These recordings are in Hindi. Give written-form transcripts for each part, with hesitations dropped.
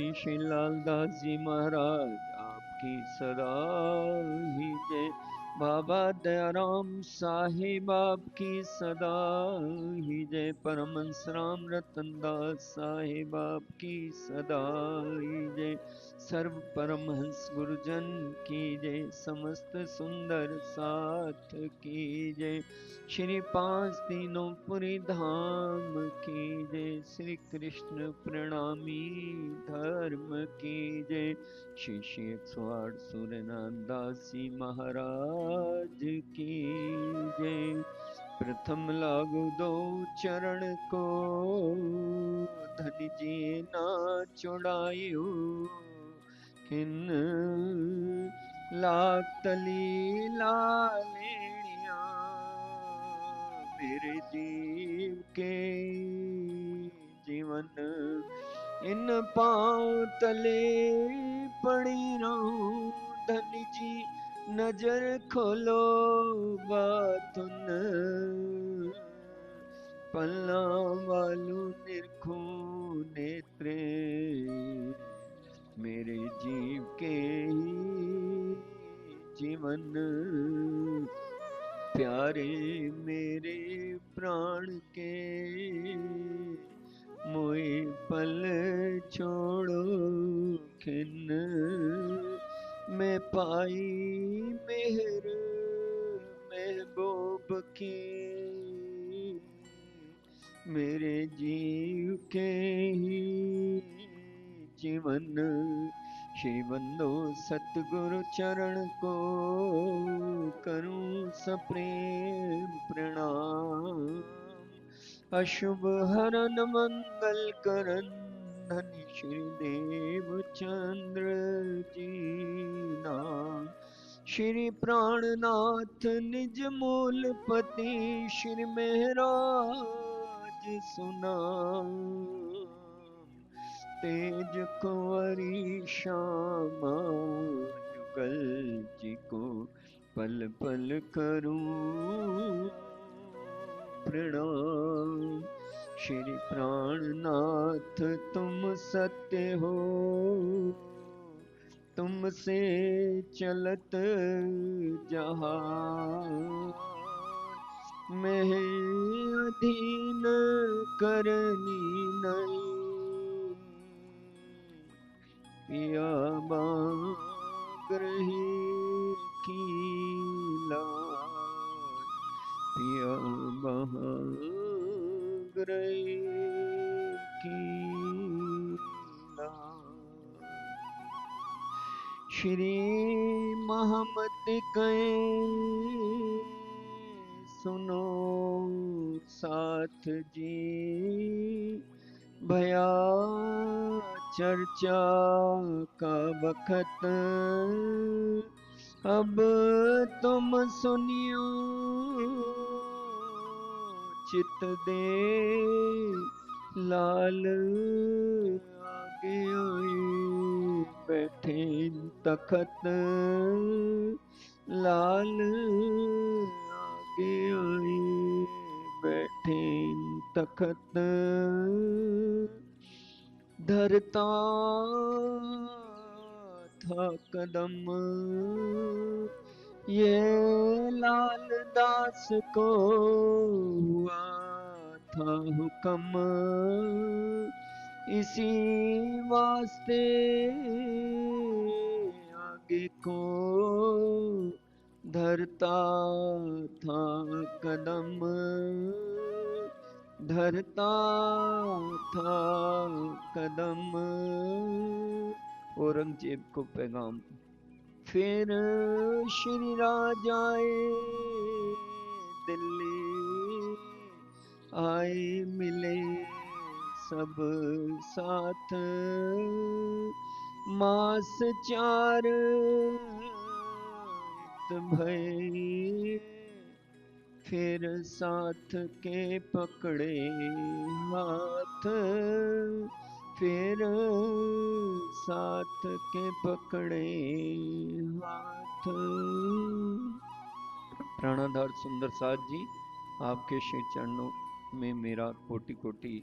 श्री लालदास जी महाराज आपकी सदा ही जय। बाबा दयाराम साहिब आपकी सदा ही जय। परमहंस राम रतन दास साहिब आपकी सदा ही जय। सर्व परमहंस गुरुजन की जय। समस्त सुंदर साथ की जय। श्री पांच तीनों पुरी धाम की जय। श्री कृष्ण प्रणामी धर्म की जय। श्री श्री 108 सूर्यनाथ दास जी महाराज की जय। प्रथम लागू दो चरण को धन जी ना चुड़ायु। किन लाख तली लालेणिया मेरे जीव के जीवन इन पाँव तले पड़ी रहूं। धनी जी नजर खोलो बातुन पल्ला वालू निरखू नेत्रे मेरे जीव के ही जीवन प्यारे मेरे प्राण के मोए पल छोड़ो खिन मैं पाई मेहर महबूब की मेरे जीव के ही जीवन। श्री बंदो सतगुरु चरण को करूं सप्रेम प्रणाम। अशुभ हरन मंगल करन धनी श्री देव चंद्र जी नाम। श्री प्राणनाथ निज मूलपति श्री महराज सुनाम। तेज कुंवरी श्यामा जुगल जी को पल पल करूं प्रणाम। श्री प्राणनाथ तुम सत्य हो तुमसे चलत जहान। मैं अधीन करनी नहीं पिया बाग्रही की लाज। पिया बाग्रही की लाज। श्री महमत कहें सुनो साथ जी भया चर्चा का बखत अब तुम सुनियो चित दे लाल आगे आए बैठे तखत लाल आगे आए बैठे तखत धरता था कदम ये लाल दास को हुआ था हुक्म इसी वास्ते आगे को धरता था कदम धरता था कदम। औरंगजेब को पैगाम। फिर श्री राजाए दिल्ली आए मिले सब साथ मास 4 भय फिर साथ के पकड़े हाथ फिर साथ के पकड़े हाथ। प्राणाधार सुंदर साथ जी आपके श्री चरणों में मेरा कोटि कोटि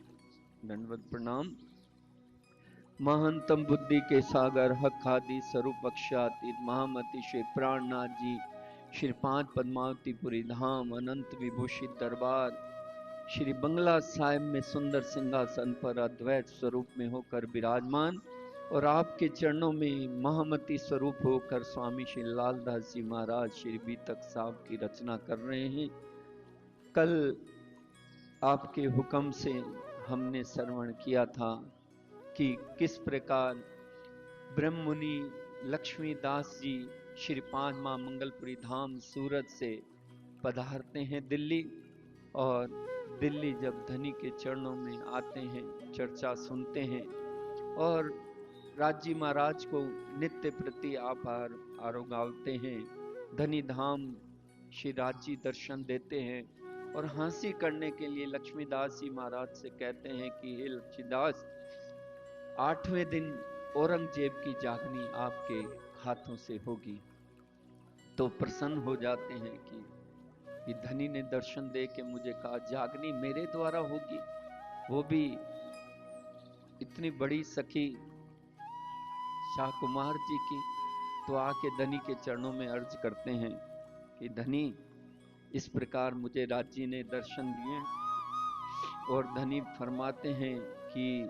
दंडवत प्रणाम। महंतम बुद्धि के सागर हक आदि स्वरूप अक्षातीत महामति श्री प्राणनाथ जी श्री पांच पद्मावतीपुरी धाम अनंत विभूषित दरबार श्री बंगला साहिब में सुंदर सिंहासन पर अद्वैत स्वरूप में होकर विराजमान और आपके चरणों में महामती स्वरूप होकर स्वामी श्री लालदास जी महाराज श्री बीतक साहब की रचना कर रहे हैं। कल आपके हुक्म से हमने श्रवण किया था कि किस प्रकार ब्रह्म मुनि लक्ष्मीदास जी श्री पांच मां मंगलपुरी धाम सूरत से पधारते हैं दिल्ली, और दिल्ली जब धनी के चरणों में आते हैं, चर्चा सुनते हैं और राजी महाराज को नित्य प्रति आभार आरोगावते हैं। धनी धाम श्री राजी दर्शन देते हैं और हंसी करने के लिए लक्ष्मीदास जी महाराज से कहते हैं कि हे लक्ष्मीदास, 8वें दिन औरंगजेब की जागनी आपके हाथों से होगी। तो प्रसन्न हो जाते हैं कि धनी ने दर्शन दे के मुझे कहा जागनी मेरे द्वारा होगी, वो भी इतनी बड़ी सखी शाह कुमार जी की। तो आके धनी के चरणों में अर्ज करते हैं कि धनी, इस प्रकार मुझे राजी ने दर्शन दिए और धनी फरमाते हैं कि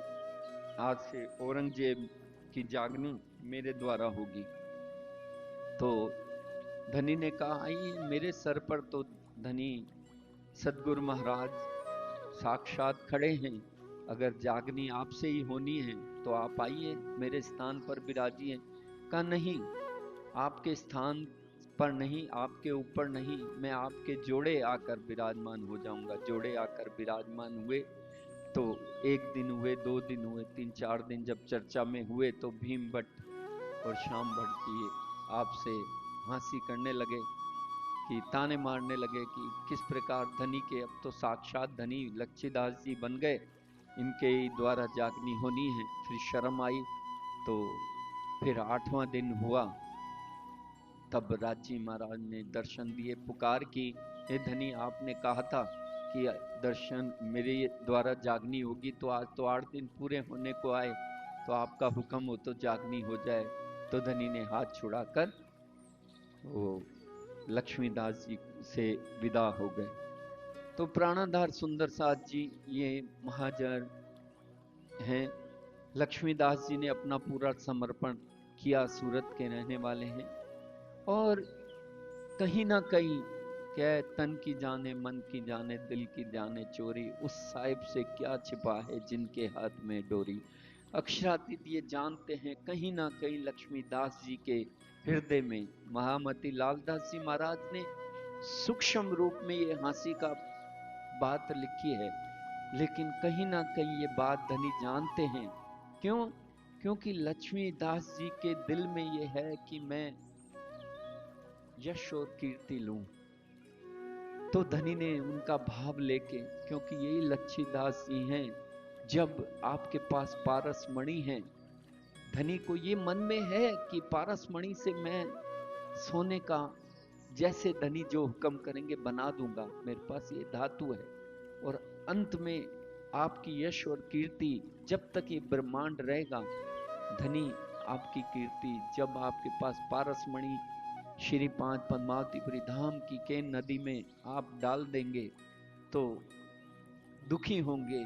आज से औरंगजेब की जागनी मेरे द्वारा होगी। तो धनी ने कहा आइए, मेरे सर पर तो धनी सदगुरु महाराज साक्षात खड़े हैं, अगर जागनी आपसे ही होनी है तो आप आइए, मेरे स्थान पर विराजिए। कहा नहीं, आपके स्थान पर नहीं, आपके ऊपर नहीं, मैं आपके जोड़े आकर विराजमान हो जाऊंगा। जोड़े आकर विराजमान हुए तो 1 दिन हुए, 2 दिन हुए, 3-4 दिन जब चर्चा में हुए तो भीम भट्ट और श्याम भट्ट जी आपसे हंसी करने लगे, कि ताने मारने लगे कि किस प्रकार धनी के, अब तो साक्षात धनी लक्ष्मीदास जी बन गए, इनके द्वारा जागनी होनी है। फिर शर्म आई। तो फिर 8वां दिन हुआ, तब राजी महाराज ने दर्शन दिए, पुकार की, हे धनी आपने कहा था कि दर्शन मेरे द्वारा जागनी होगी, तो आज तो 8 दिन पूरे होने को आए, तो आपका हुक्म हो तो जागनी हो जाए। तो धनी ने हाथ छुड़ाकर वो लक्ष्मीदास जी से विदा हो गए। तो प्राणाधार सुंदर साथ जी ये महाजन हैं। लक्ष्मीदास जी ने अपना पूरा समर्पण किया, सूरत के रहने वाले हैं, और कहीं ना कहीं क्या तन की जाने मन की जाने दिल की जाने चोरी, उस साहिब से क्या छिपा है जिनके हाथ में डोरी। अक्षरातीत ये जानते हैं कहीं ना कहीं लक्ष्मीदास जी के हृदय में महामती लालदास जी महाराज ने सूक्ष्म रूप में ये हंसी का बात लिखी है, लेकिन कहीं ना कहीं ये बात धनी जानते हैं। क्यों? क्योंकि लक्ष्मीदास जी के दिल में ये है कि मैं यश और कीर्ति लूं। तो धनी ने उनका भाव लेके, क्योंकि यही लक्ष्मीदास जी हैं, जब आपके पास पारस मणि है, धनी को ये मन में है कि पारस मणि से मैं सोने का, जैसे धनी जो हुक्म करेंगे बना दूंगा, मेरे पास ये धातु है। और अंत में आपकी यश और कीर्ति, जब तक ये ब्रह्मांड रहेगा, धनी आपकी कीर्ति, जब आपके पास पारस मणि श्री पांच पद्मावतीपुरी धाम की केन नदी में आप डाल देंगे तो दुखी होंगे।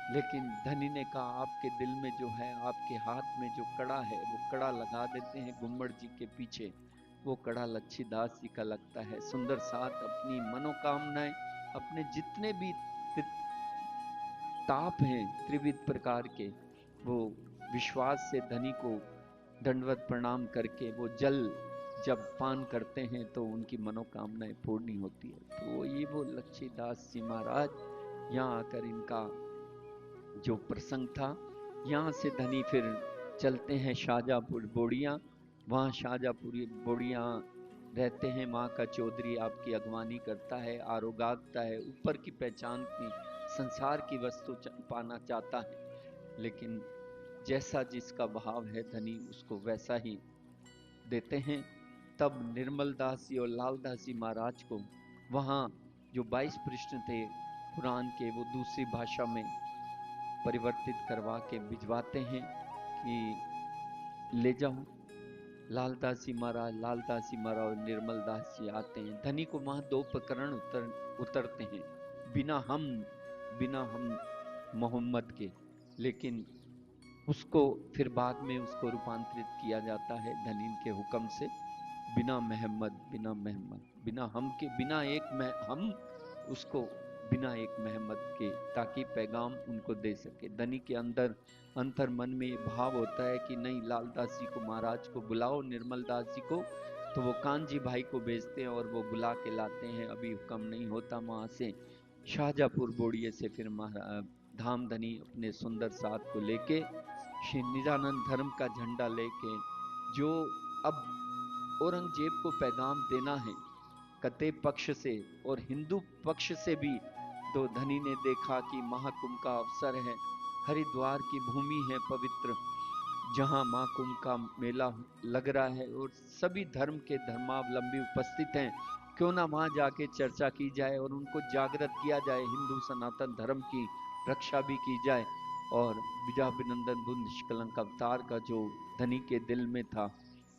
लेकिन धनी ने कहा आपके दिल में जो है, आपके हाथ में जो कड़ा है, वो कड़ा लगा देते हैं गुम्मड़ जी के पीछे, वो कड़ा लक्ष्मीदास जी का लगता है। सुंदर साथ अपनी मनोकामनाएं, अपने जितने भी ताप हैं त्रिविध प्रकार के, वो विश्वास से धनी को दंडवत प्रणाम करके वो जल जब पान करते हैं तो उनकी मनोकामनाएं पूर्ण होती है। तो ये वो लक्ष्मीदास जी महाराज यहाँ आकर इनका जो प्रसंग था, यहाँ से धनी फिर चलते हैं शाहजहाँपुर बोड़िया। वहाँ शाहजहाँपुर बोड़िया रहते हैं, वहाँ का चौधरी आपकी अगवानी करता है, आरोगाता है, ऊपर की पहचान की, संसार की वस्तु पाना चाहता है, लेकिन जैसा जिसका भाव है धनी उसको वैसा ही देते हैं। तब निर्मल दास जी और लालदास जी महाराज को वहाँ जो 22 पृष्ठ थे पुराण के, वो दूसरी भाषा में परिवर्तित करवा के भिजवाते हैं। कि ले जाओ। लालदास जी महाराज और निर्मल दास जी आते हैं। धनी को वहां दो प्रकरण उतरते हैं, बिना हम मोहम्मद के, लेकिन उसको फिर बाद में उसको रूपांतरित किया जाता है धनी के हुक्म से, बिना मोहम्मद, बिना हम के, बिना एक में हम उसको, बिना एक मोहम्मद के, ताकि पैगाम उनको दे सके। धनी के अंदर अंतर मन में ये भाव होता है कि नहीं, लालदास जी को, महाराज को बुलाओ, निर्मल दास जी को। तो वो कानजी भाई को भेजते हैं और वो बुला के लाते हैं। अभी हुक्म नहीं होता वहां से। शाहजहाँपुर बोड़िए से फिर धाम धनी अपने सुंदर साथ को लेके, श्री निजानंद धर्म का झंडा लेके, जो अब औरंगजेब को पैगाम देना है कते पक्ष से और हिंदू पक्ष से भी। तो धनी ने देखा कि महाकुंभ का अवसर है, हरिद्वार की भूमि है पवित्र, जहां महाकुंभ का मेला लग रहा है और सभी धर्म के धर्मावलंबी उपस्थित हैं। क्यों ना वहां जाके चर्चा की जाए और उनको जागृत किया जाए, हिंदू सनातन धर्म की रक्षा भी की जाए। और विजयाभिनंदन बुद्ध निष्कलंक अवतार का जो धनी के दिल में था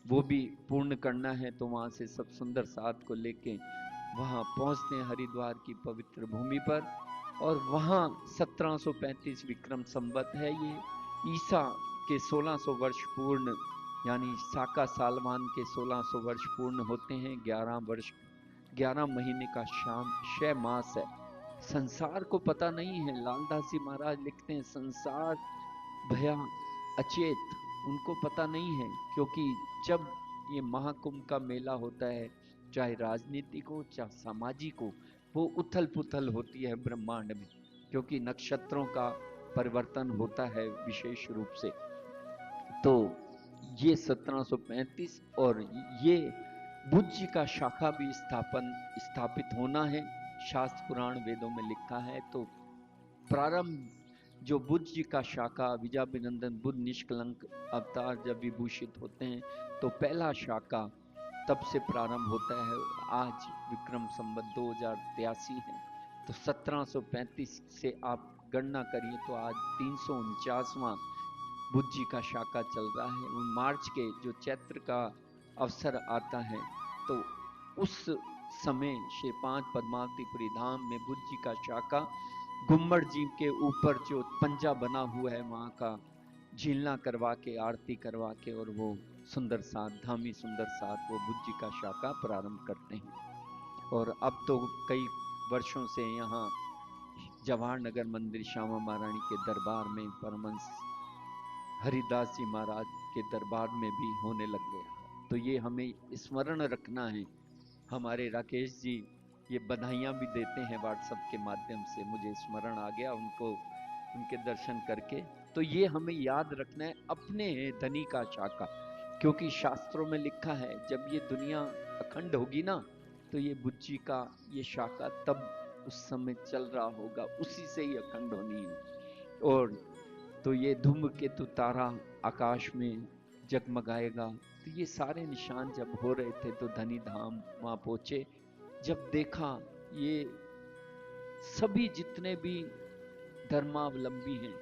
वो भी पूर्ण करना है। तो वहां से सब सुंदर साथ को लेके वहां पहुंचते हैं हरिद्वार की पवित्र भूमि पर। और वहां 1735 विक्रम संवत है, ये ईसा के 1600 वर्ष पूर्ण, यानी साका सालवान के 1600 वर्ष पूर्ण होते हैं। 11 वर्ष 11 महीने का शाम 6 मास है। संसार को पता नहीं है, लालदास जी महाराज लिखते हैं संसार भया अचेत, उनको पता नहीं है। क्योंकि जब ये महाकुंभ का मेला होता है, चाहे राजनीतिक हो चाहे सामाजिक हो, वो उथल पुथल होती है ब्रह्मांड में, क्योंकि नक्षत्रों का परिवर्तन होता है विशेष रूप से। तो ये 1735 और ये बुद्ध जी का शाखा भी स्थापित होना है, शास्त्र पुराण वेदों में लिखा है। तो प्रारंभ जो बुद्ध जी का शाखा, विजयाभिनंदन बुद्ध निष्कलंक अवतार जब विभूषित होते हैं तो पहला शाखा तब से प्रारंभ होता है। आज विक्रम संवत 2083 है, तो 1735 से आप गणना करिए तो आज 349वां बुद्ध जी का शाखा चल रहा है। उन मार्च के जो चैत्र का अवसर आता है, तो उस समय श्री 5 पद्मावतीपुरी धाम में बुद्ध जी का शाखा गुम्बद जी के ऊपर जो पंजा बना हुआ है वहां का झीलना करवा के, आरती करवा के, और वो सुंदर साथ, धामी सुंदर साथ, वो बुद्ध जी का शाखा प्रारंभ करते हैं। और अब तो कई वर्षों से यहाँ जवाहर नगर मंदिर श्यामा महारानी के दरबार में परमहंस हरिदास जी महाराज के दरबार में भी होने लग गया। तो ये हमें स्मरण रखना है। हमारे राकेश जी ये बधाइयां भी देते हैं व्हाट्सएप के माध्यम से, मुझे स्मरण आ गया उनको, उनके दर्शन करके। तो ये हमें याद रखना है अपने धनी का शाखा, क्योंकि शास्त्रों में लिखा है जब ये दुनिया अखंड होगी ना, तो ये बुद्ध जी का ये शाखा तब उस समय चल रहा होगा, उसी से ही अखंड होनी है। और तो ये धूमकेतु तारा आकाश में जगमगाएगा। तो ये सारे निशान जब हो रहे थे तो धनी धाम वहां पहुंचे। जब देखा ये सभी जितने भी धर्मावलंबी हैं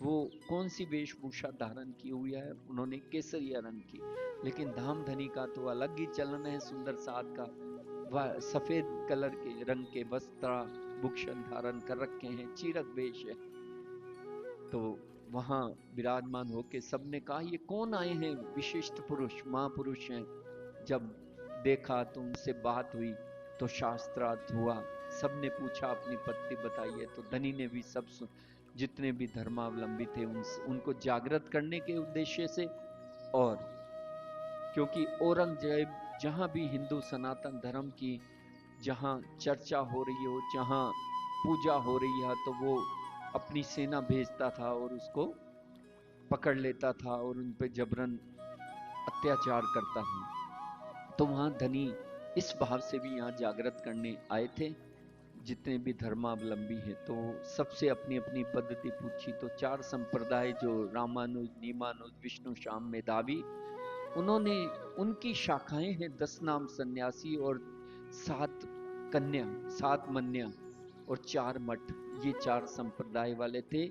वो कौन सी वेशभूषा धारण की हुई है, उन्होंने केसरिया रंग की। लेकिन धाम धनी का तो अलग ही चलन है, सुंदर साथ का वह सफेद कलर के रंग के वस्त्र भूषण धारण कर रखे हैं, चीरक वेश है। तो वहां विराजमान होके सबने कहा ये कौन आए हैं, विशिष्ट पुरुष महापुरुष हैं। जब देखा तो उनसे बात हुई तो शास्त्रार्थ हुआ, सबने पूछा अपनी पत्नी बताइए। तो धनी ने भी सब जितने भी धर्मावलंबी थे उनको जागृत करने के उद्देश्य से, और क्योंकि औरंगजेब जहां भी हिंदू सनातन धर्म की जहां चर्चा हो रही हो, जहां पूजा हो रही है, तो वो अपनी सेना भेजता था और उसको पकड़ लेता था और उन पे जबरन अत्याचार करता था। तो वहां धनी इस भाव से भी यहाँ जागृत करने आए थे जितने भी धर्मावलंबी हैं। तो सबसे अपनी अपनी पद्धति पूछी। तो 4 संप्रदाय जो रामानुज, नीमानुज, विष्णु श्याम, मेधावी, उन्होंने उनकी शाखाएं हैं 10 नाम सन्यासी और 7 कन्या, 7 मन्या और 4 मठ, ये 4 संप्रदाय वाले थे।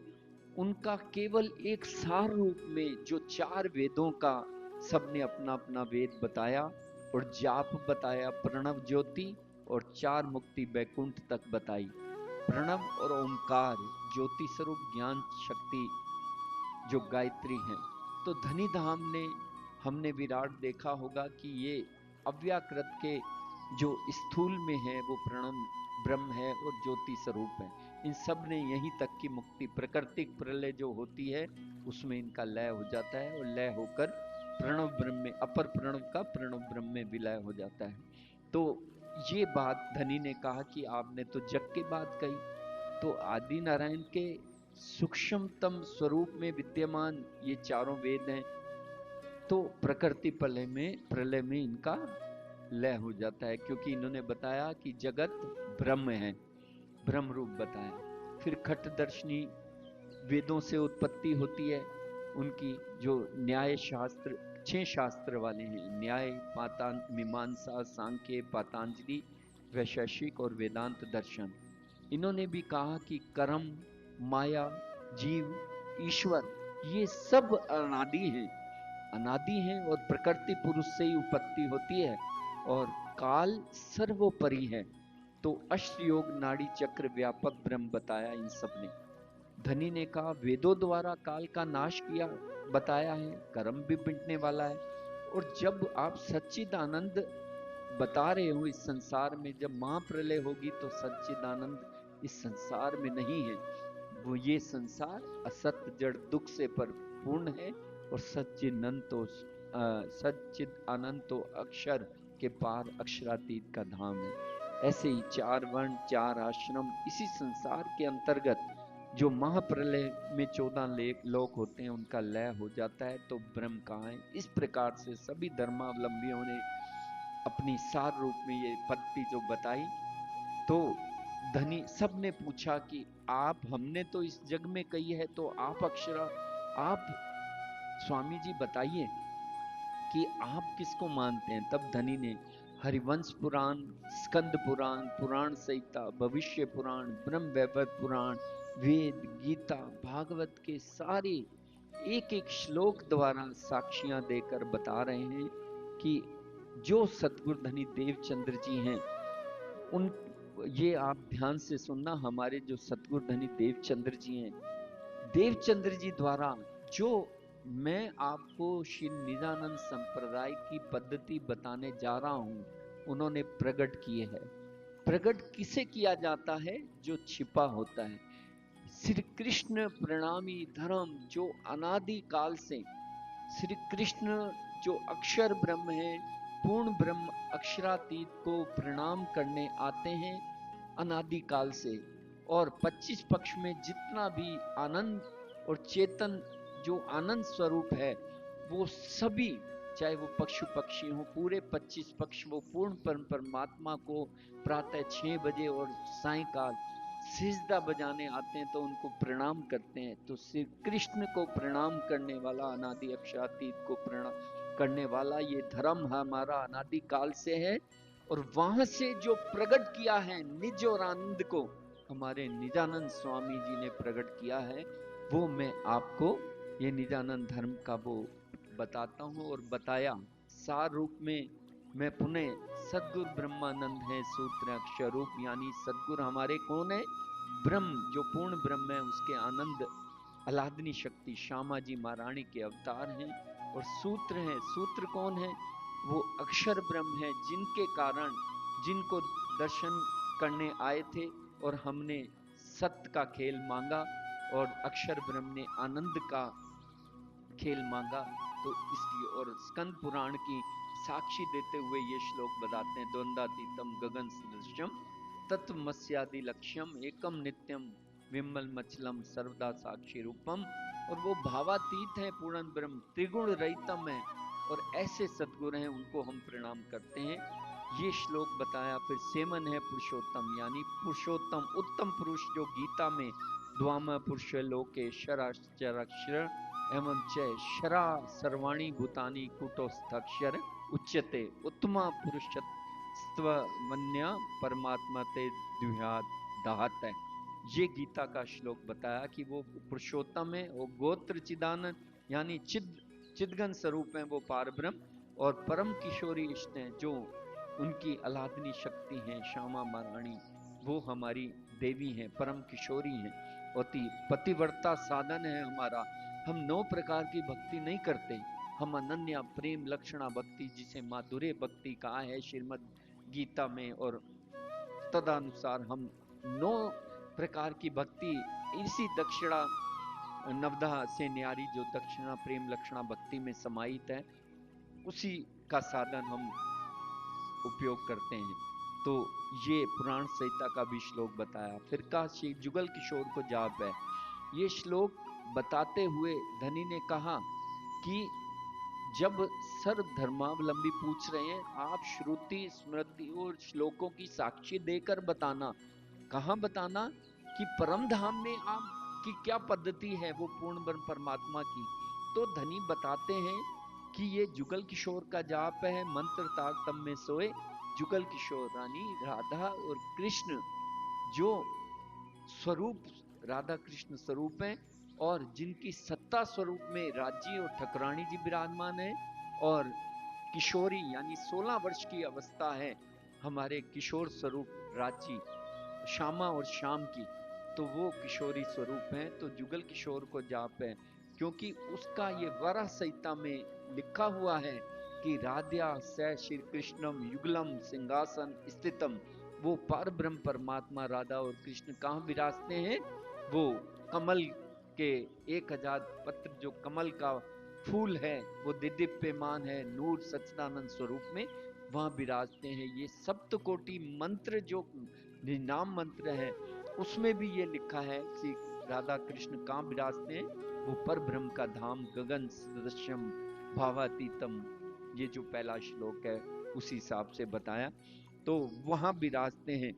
उनका केवल एक सार रूप में जो 4 वेदों का सबने अपना अपना वेद बताया और जाप बताया, प्रणव ज्योति, और 4 मुक्ति बैकुंठ तक बताई। प्रणव और ओंकार ज्योति स्वरूप ज्ञान शक्ति जो गायत्री हैं। तो धनी धाम ने हमने विराट देखा होगा कि ये अव्याकृत के जो स्थूल में है वो प्रणव ब्रह्म है और ज्योति स्वरूप है। इन सब ने यहीं तक की मुक्ति, प्राकृतिक प्रलय जो होती है उसमें इनका लय हो जाता है और लय होकर प्रणव ब्रह्म में, अपर प्रणव का प्रणव ब्रह्म में विलय हो जाता है। तो ये बात धनी ने कहा कि आपने तो जग की बात कही, तो आदि नारायण के सूक्ष्मतम स्वरूप में विद्यमान ये चारों वेद हैं, तो प्रकृति प्रलय में इनका लय हो जाता है, क्योंकि इन्होंने बताया कि जगत ब्रह्म है, ब्रह्म रूप बताया। फिर खट्टदर्शनी वेदों से उत्पत्ति होती है उनकी, जो न्याय शास्त्र 6 शास्त्र वाले हैं, न्याय, मीमांसा, सांख्य, पातंजलि, वैशेषिक और वेदांत दर्शन। इन्होंने भी कहा कि कर्म, माया, जीव, ईश्वर ये सब अनादि हैं और प्रकृति पुरुष से ही उत्पत्ति होती है और काल सर्वोपरि है। तो अष्टयोग नाड़ी चक्र व्यापक ब्रह्म बताया इन सब ने। धनी ने कहा वेदों द्वारा काल का नाश किया बताया है, कर्म भी मिटने वाला है। और जब आप सच्चिदानंद बता रहे हो इस संसार में, जब महाप्रलय होगी तो सच्चिदानंद इस संसार में नहीं है, वो ये संसार असत जड़ दुख से परिपूर्ण है और सच्चिद अनंतो अक्षर के पार अक्षरातीत का धाम है। ऐसे ही 4 वर्ण 4 आश्रम इसी संसार के अंतर्गत जो महाप्रलय में 14 लोक होते हैं उनका लय हो जाता है, तो ब्रह्म कहाँ है। इस प्रकार से सभी धर्मावलंबियों ने अपनी सार रूप में ये पद्धति जो बताई। तो धनी सब ने पूछा कि आप, हमने तो इस जग में कही है, तो आप आप स्वामी जी बताइए कि आप किसको मानते हैं। तब धनी ने हरिवंश पुराण, स्कंद पुराण, पुराण संहिता, भविष्य पुराण, ब्रह्म वैवर्त पुराण, वेद, गीता, भागवत के सारे एक एक श्लोक द्वारा साक्षियां देकर बता रहे हैं कि जो सतगुरु धनी देवचंद्र जी हैं, उन ये आप ध्यान से सुनना, हमारे जो सतगुरु धनी देवचंद्र जी हैं, देवचंद्र जी द्वारा जो मैं आपको श्री निजानंद संप्रदाय की पद्धति बताने जा रहा हूं, उन्होंने प्रकट किए है। प्रकट किसे किया जाता है? जो छिपा होता है। श्री कृष्ण प्रणामी धर्म, जो अनादि काल से श्री कृष्ण जो अक्षर ब्रह्म है, पूर्ण ब्रह्म अक्षरातीत को प्रणाम करने आते हैं अनादि काल से। और 25 पक्ष में जितना भी आनंद और चेतन जो आनंद स्वरूप है, वो सभी, चाहे वो पशु पक्षी हो, पूरे 25 पक्ष वो पूर्ण परमात्मा को प्रातः 6 बजे और सायंकाल सिजदा बजाने आते हैं, तो उनको प्रणाम करते हैं। तो श्री कृष्ण को प्रणाम करने वाला, अनादि अक्षरातीत को प्रणाम करने वाला ये धर्म हमारा अनादि काल से है। और वहां से जो प्रकट किया है निज और आनंद को, हमारे निजानंद स्वामी जी ने प्रकट किया है, वो मैं आपको ये निजानंद धर्म का वो बताता हूँ और बताया। सार रूप में मैं पुनः, सदगुरु ब्रह्मानंद है सूत्र अक्षर रूप, यानी सदगुरु हमारे कौन है? ब्रह्म, जो पूर्ण ब्रह्म है, उसके आनंद अलादनी शक्ति श्यामा जी महारानी के अवतार हैं। और सूत्र हैं, सूत्र कौन है? वो अक्षर ब्रह्म है, जिनके कारण, जिनको दर्शन करने आए थे और हमने सत्य का खेल मांगा और अक्षर ब्रह्म ने आनंद का खेल मांगा। तो इसकी और स्कंद पुराण की साक्षी देते हुए ये श्लोक बताते हैं, द्वंद्वातीतम गगन सदृशम तत्वमस्यादि लक्ष्यम एकम नित्यम विमल मचलम सर्वदा साक्षी रूपम। और वो भावातीत है, पूर्ण ब्रह्म त्रिगुण रहितम है, और ऐसे सद्गुरु हैं, उनको हम प्रणाम करते हैं। ये श्लोक बताया। फिर सेमन है पुरुषोत्तम, यानी पुरुषोत्तम उत्तम पुरुष जो गीता में द्वाम पुरुष लोकेश्वराक्षर एवं च शरा सर्वाणी भूतानि कूटस्थाक्षर उच्यते उत्तमा पुरुषत्व मन्या परमात्मा ते द्विहात दाहत है। ये गीता का श्लोक बताया कि वो पुरुषोत्तम है, वो गोत्र चिदानंद यानी चिदघन स्वरूप है, वो पारब्रह्म, और परम किशोरी इष्ट हैं जो उनकी आह्लादनी शक्ति हैं, श्यामा महारानी, वो हमारी देवी हैं, परम किशोरी हैं, पतिव्रता साधन है हमारा। हम 9 प्रकार की भक्ति नहीं करते, हम अनन्या प्रेम लक्षणा भक्ति, जिसे माधुर्य भक्ति कहा है श्रीमद् गीता में, और तदनुसार हम 9 प्रकार की भक्ति इसी दक्षिणा नवदा से न्यारी जो दक्षिणा प्रेम लक्षणा भक्ति में समाहित है, उसी का साधन हम उपयोग करते हैं। तो ये पुराण संहिता का भी श्लोक बताया। फिर कहा श्री जुगल किशोर को जाप है। ये श्लोक बताते हुए धनी ने कहा कि जब सर्व धर्मावलंबी पूछ रहे हैं, आप श्रुति स्मृति और श्लोकों की साक्षी देकर बताना। कहाँ बताना? कि परम धाम में आप की क्या पद्धति है, वो पूर्ण ब्रह्म परमात्मा की। तो धनी बताते हैं कि ये जुगल किशोर का जाप है, मंत्र तारतम में सोए जुगल किशोर रानी राधा और कृष्ण जो स्वरूप राधा कृष्ण स्वरूप हैं, और जिनकी सत्ता स्वरूप में राजी और ठकुरानी जी विराजमान है, और किशोरी यानी 16 वर्ष की अवस्था है हमारे किशोर स्वरूप राजी श्यामा और श्याम की, तो वो किशोरी स्वरूप हैं। तो जुगल किशोर को जाप है, क्योंकि उसका ये वराह संहिता में लिखा हुआ है कि राध्या स श्री कृष्णम युगलम सिंहासन स्थितम, वो पर ब्रह्म परमात्मा राधा और कृष्ण कहाँ विराजते हैं? वो कमल के 1000 पत्र जो कमल का फूल है, वो दिव्यमान है नूर सच्चिदानंद स्वरूप में, वहां विराजते हैं। ये सप्तकोटि मंत्र जो नाम मंत्र है, उसमें भी ये लिखा है कि राधा कृष्ण कहाँ विराजते हैं? वो पर ब्रह्म का धाम गगन सदृश्यम भावातीतम, ये जो पहला श्लोक है उसी हिसाब से बताया, तो वहां विराजते हैं।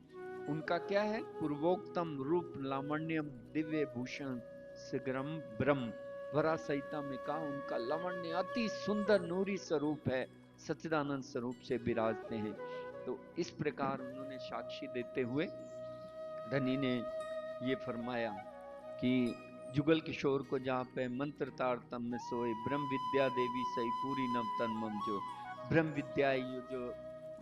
उनका क्या है? पूर्वोक्तम रूप लावण्यम दिव्य भूषण सिगरम ब्रह्म, वरा संहिता में कहा उनका लावण्य अति सुंदर नूरी स्वरूप है, सच्चिदानंद स्वरूप से विराजते हैं। तो इस प्रकार उन्होंने साक्षी देते हुए धनी ने ये फरमाया कि जुगल किशोर को जहाँ पे मंत्र तारतम में सोए ब्रह्म विद्या देवी सही पूरी नव तन मम, जो ब्रह्म विद्या ये जो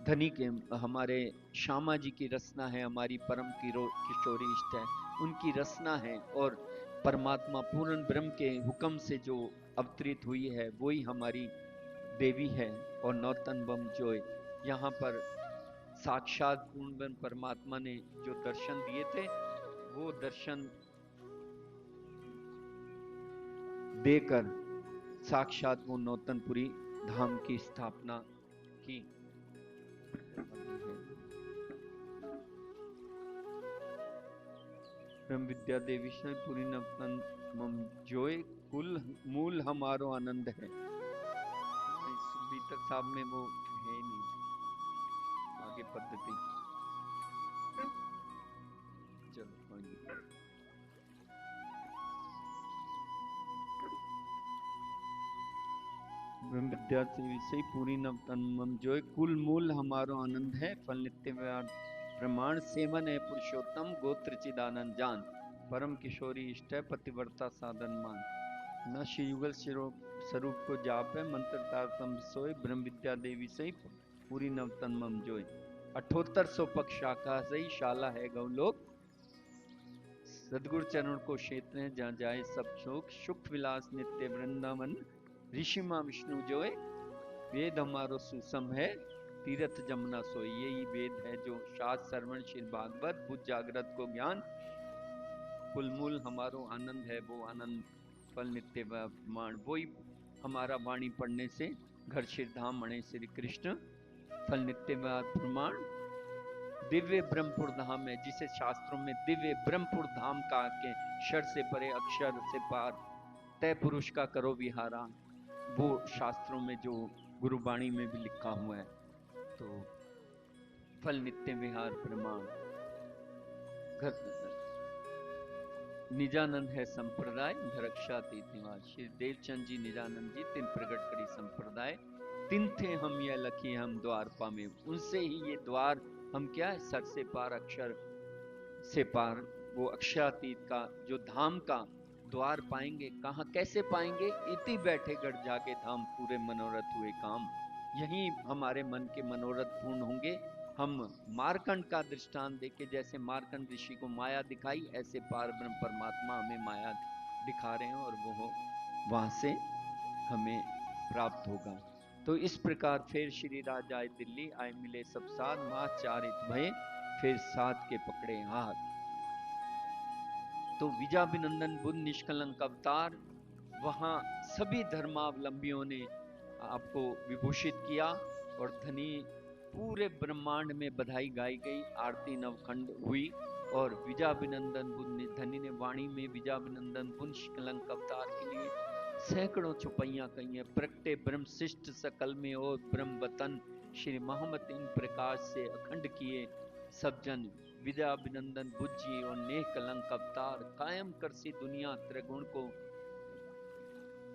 धनी के हमारे श्यामा जी की रचना है, हमारी परम किशोरी इष्ट है, उनकी रचना है, और परमात्मा पूर्ण ब्रह्म के हुक्म से जो अवतरित हुई है वही हमारी देवी है। और नौतन बम जो यहाँ पर साक्षात पूर्ण ब्रह्म परमात्मा ने जो दर्शन दिए थे, वो दर्शन देकर साक्षात वो नौतनपुरी धाम की स्थापना की। ब्रह्म विद्या देवी से पूरी नवतन मम जोय, कुल मूल हमारो आनंद है। अभी तक साहब में वो है नहीं आगे पद्धति। चलो ब्रह्म विद्या से पूरी नवतन मम जोय, कुल मूल हमारो आनंद है, फल नित्य प्रमाण सेवन है पुरुषोत्तम गोत्र चिदानंद जान, परम किशोरी इष्ट है पतिव्रता साधन मान। न श्री युगल स्वरूप को जाप है, मंत्र तारतम सोए ब्रह्म विद्या देवी सही पूरी नवतन मम जोय। 7800 पक्ष शाखा सही शाला है गौलोक, सदगुरु चरण को क्षेत्र है जहाँ जाए सब शोक, सुख विलास नित्य वृंदावन ऋषि माँ विष्णु जोय, वेद हमारो सुसम है तीर्थ जमुना सोई। यही वेद है जो शास्त्र श्रवण श्री भागवत बुद्ध जागृत को ज्ञान, कुलमूल हमारो आनंद है वो आनंद, फल नित्य प्रमाण, वही हमारा वाणी पढ़ने से घर श्रीधाम मणे श्री कृष्ण, फल नित्य प्रमाण दिव्य ब्रह्मपुर धाम है, जिसे शास्त्रों में दिव्य ब्रह्मपुर धाम का के शर से परे अक्षर से पार तय पुरुष का करो विहारा, वो शास्त्रों में जो गुरुवाणी में भी लिखा हुआ है। तो फल नित्य विहार प्रमाण निजानंद है संप्रदाय धरक्षातीत निवास, श्री देवचंद जी निजानंद जी तीन प्रकट करी संप्रदाय, तीन थे हम यह लखी हम द्वार पामे, उनसे ही ये द्वार हम क्या है सर से पार अक्षर से पार वो अक्षयातीत का जो धाम का द्वार पाएंगे। कहाँ कैसे पाएंगे? इति बैठे गढ़ जाके धाम, पूरे मनोरथ हुए काम। यहीं हमारे मन के मनोरथ पूर्ण होंगे। हम मार्कंड का दृष्टांत देके, जैसे मार्कंड ऋषि को माया दिखाई, ऐसे पार ब्रह्म परमात्मा हमें माया दिखा रहे हैं और वो वहां से हमें प्राप्त होगा। तो इस प्रकार फिर श्री राज आए दिल्ली, आए मिले सब साथ, माँ चारित भय फिर साथ के पकड़े हाथ। तो विजाभिनंदन बुद्ध निष्कलंक अवतार, वहां सभी धर्मावलंबियों ने आपको विभूषित किया और धनी पूरे ब्रह्मांड में बधाई गाई गई, आरती नवखंड हुई। और विजाभिनंदन बुद्ध धनी ने वाणी में विजाभिनंदन बुद्ध निष्कलंक अवतार के लिए सैकड़ों चौपाइयां कही है। प्रगटे ब्रह्म शिष्ट सकल में और ब्रह्म वतन, श्री मोहम्मद इन प्रकाश से अखंड किए सब जन। विद्याभिनंदन बुद्ध जी और नेह कलंक अवतार, कायम करसी दुनिया त्रिगुण को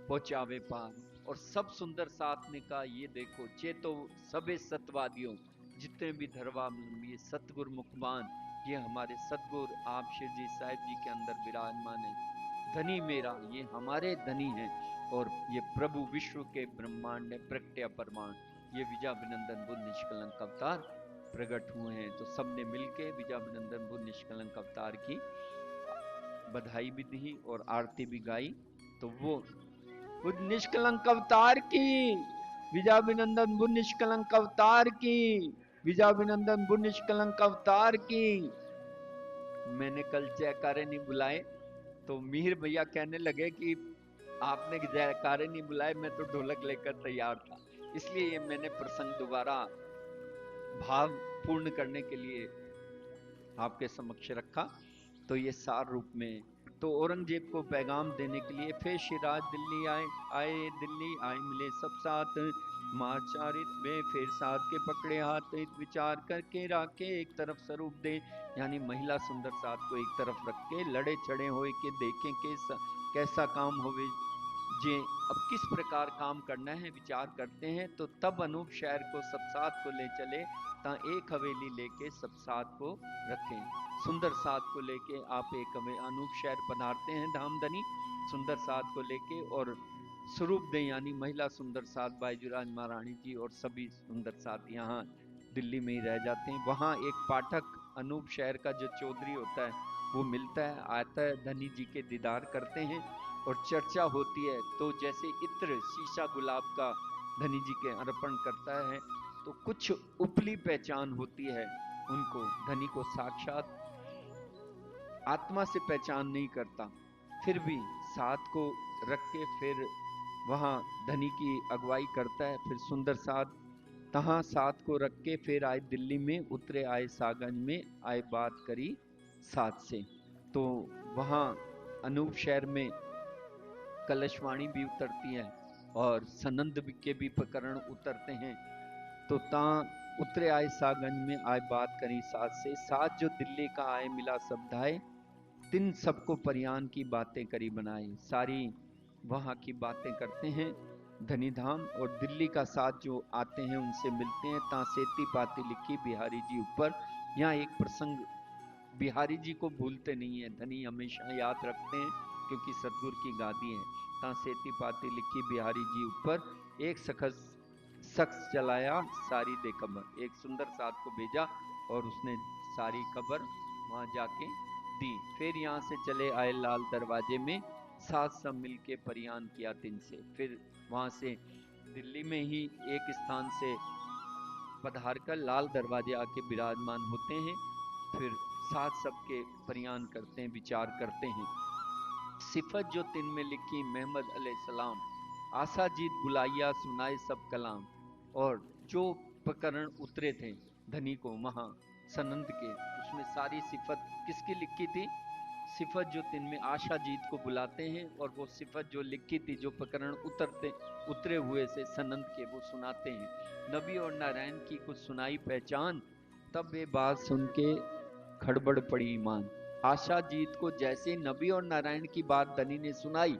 पहुंचावे पार। और सब सुंदर साथ में का ये देखो, चेतो सबे सतवादियों, जितने भी धर्मावलंबी सतगुरु मुखबान, ये हमारे सतगुरु आप शिव जी साहिब जी के अंदर विराजमान है। धनी मेरा, ये हमारे धनी हैं। और ये प्रभु विश्व के ब्रह्मांड प्रगट्य परमाण, ये विजाभिनंदन बुद्ध निष्कलंक अवतार प्रकट हुए हैं। तो सबने मिलके विजाभिनंदन बुद्ध निष्कलंक अवतार की बधाई भी दी और आरती भी गाई। तो वो बुद्ध निष्कलंक अवतार की, विजाभिनंदन बुद्ध निष्कलंक अवतार की, विजाभिनंदन बुद्ध निष्कलंक अवतार की। मैंने कल जयकारे नहीं बुलाए तो मीर भैया कहने लगे कि आपने जयकारे नहीं बुलाए, मैं तो ढोलक लेकर तैयार था। इसलिए ये मैंने प्रसंग दोबारा भाव पूर्ण करने के लिए आपके समक्ष रखा। तो ये सार रूप में, तो औरंगजेब को पैगाम देने के लिए फिर शिराज दिल्ली आए दिल्ली आए मिले सब साथ, माचारित में फिर साथ के पकड़े हाथ, विचार करके राखे एक तरफ स्वरूप दे। यानी महिला सुंदर साथ को एक तरफ रख के लड़े चढ़े होए के देखें कैसा काम होवे जे। अब किस प्रकार काम करना है विचार करते हैं। तो तब अनूप शहर को सब साथ को ले चले, ता एक हवेली लेके सब साथ को रखें। सुंदर साथ को लेके आप एक अनूप शहर पधारते हैं धामधनी, सुंदर साथ को लेके, और स्वरूप दे यानी महिला सुंदर साथ बाईजुराज महारानी जी और सभी सुंदर साथ यहाँ दिल्ली में ही रह जाते हैं। वहाँ एक पाठक अनूप शहर का जो चौधरी होता है वो मिलता है, आता है, धनी जी के दीदार करते हैं और चर्चा होती है। तो जैसे इत्र शीशा गुलाब का धनी जी के अर्पण करता है, तो कुछ उपली पहचान होती है उनको, धनी को साक्षात आत्मा से पहचान नहीं करता, फिर भी साथ को रख के फिर वहां धनी की अगुवाई करता है। फिर सुंदर साथ तहां साथ को रख के फिर आए दिल्ली में, उतरे आए सागंज में, आए बात करी साथ से। तो वहां अनूप शहर में कलशवाणी भी उतरती है और सनंद के भी प्रकरण उतरते हैं। तो ता उतरे आए सागंज में, आए बात करी साथ से, साथ जो दिल्ली का आए मिला सब धाए, तिन सबको परियान की बातें करी बनाए। सारी वहां की बातें करते हैं धनी धाम, और दिल्ली का साथ जो आते हैं उनसे मिलते हैं। ता सेती पाती लिखी बिहारी जी ऊपर। यहाँ एक प्रसंग, बिहारी जी को भूलते नहीं है, धनी हमेशा याद रखते हैं क्योंकि सतगुरु की गादी है। ता सेती पाती लिखी बिहारी जी ऊपर, एक शख्स चलाया सारी दे खबर। एक सुंदर साथ को भेजा और उसने सारी खबर वहां जाके दी। फिर यहाँ से चले आए लाल दरवाजे में, साथ सब मिलके परियान किया तिन से। फिर वहां से दिल्ली में ही एक स्थान से पधार कर लाल दरवाजे आके विराजमान होते हैं। फिर साथ सबके परियान करते हैं, विचार करते हैं। सिफत जो तिन में लिखी मोहम्मद अलैहिस्सलाम, आशा जीत बुलाइया सुनाए सब कलाम। और जो प्रकरण उतरे थे धनी को वहां सनंद के, उसमें सारी सिफत किसकी लिखी थी? सिफत जो तिन में आशा जीत को बुलाते हैं, और वो सिफत जो लिखी थी, जो प्रकरण उतरे हुए से सनंद के, वो सुनाते हैं। नबी और नारायण की कुछ सुनाई पहचान, तब ये बात सुन के खड़बड़ पड़ी ईमान। आशा जीत को जैसे नबी और नारायण की बात धनी ने सुनाई,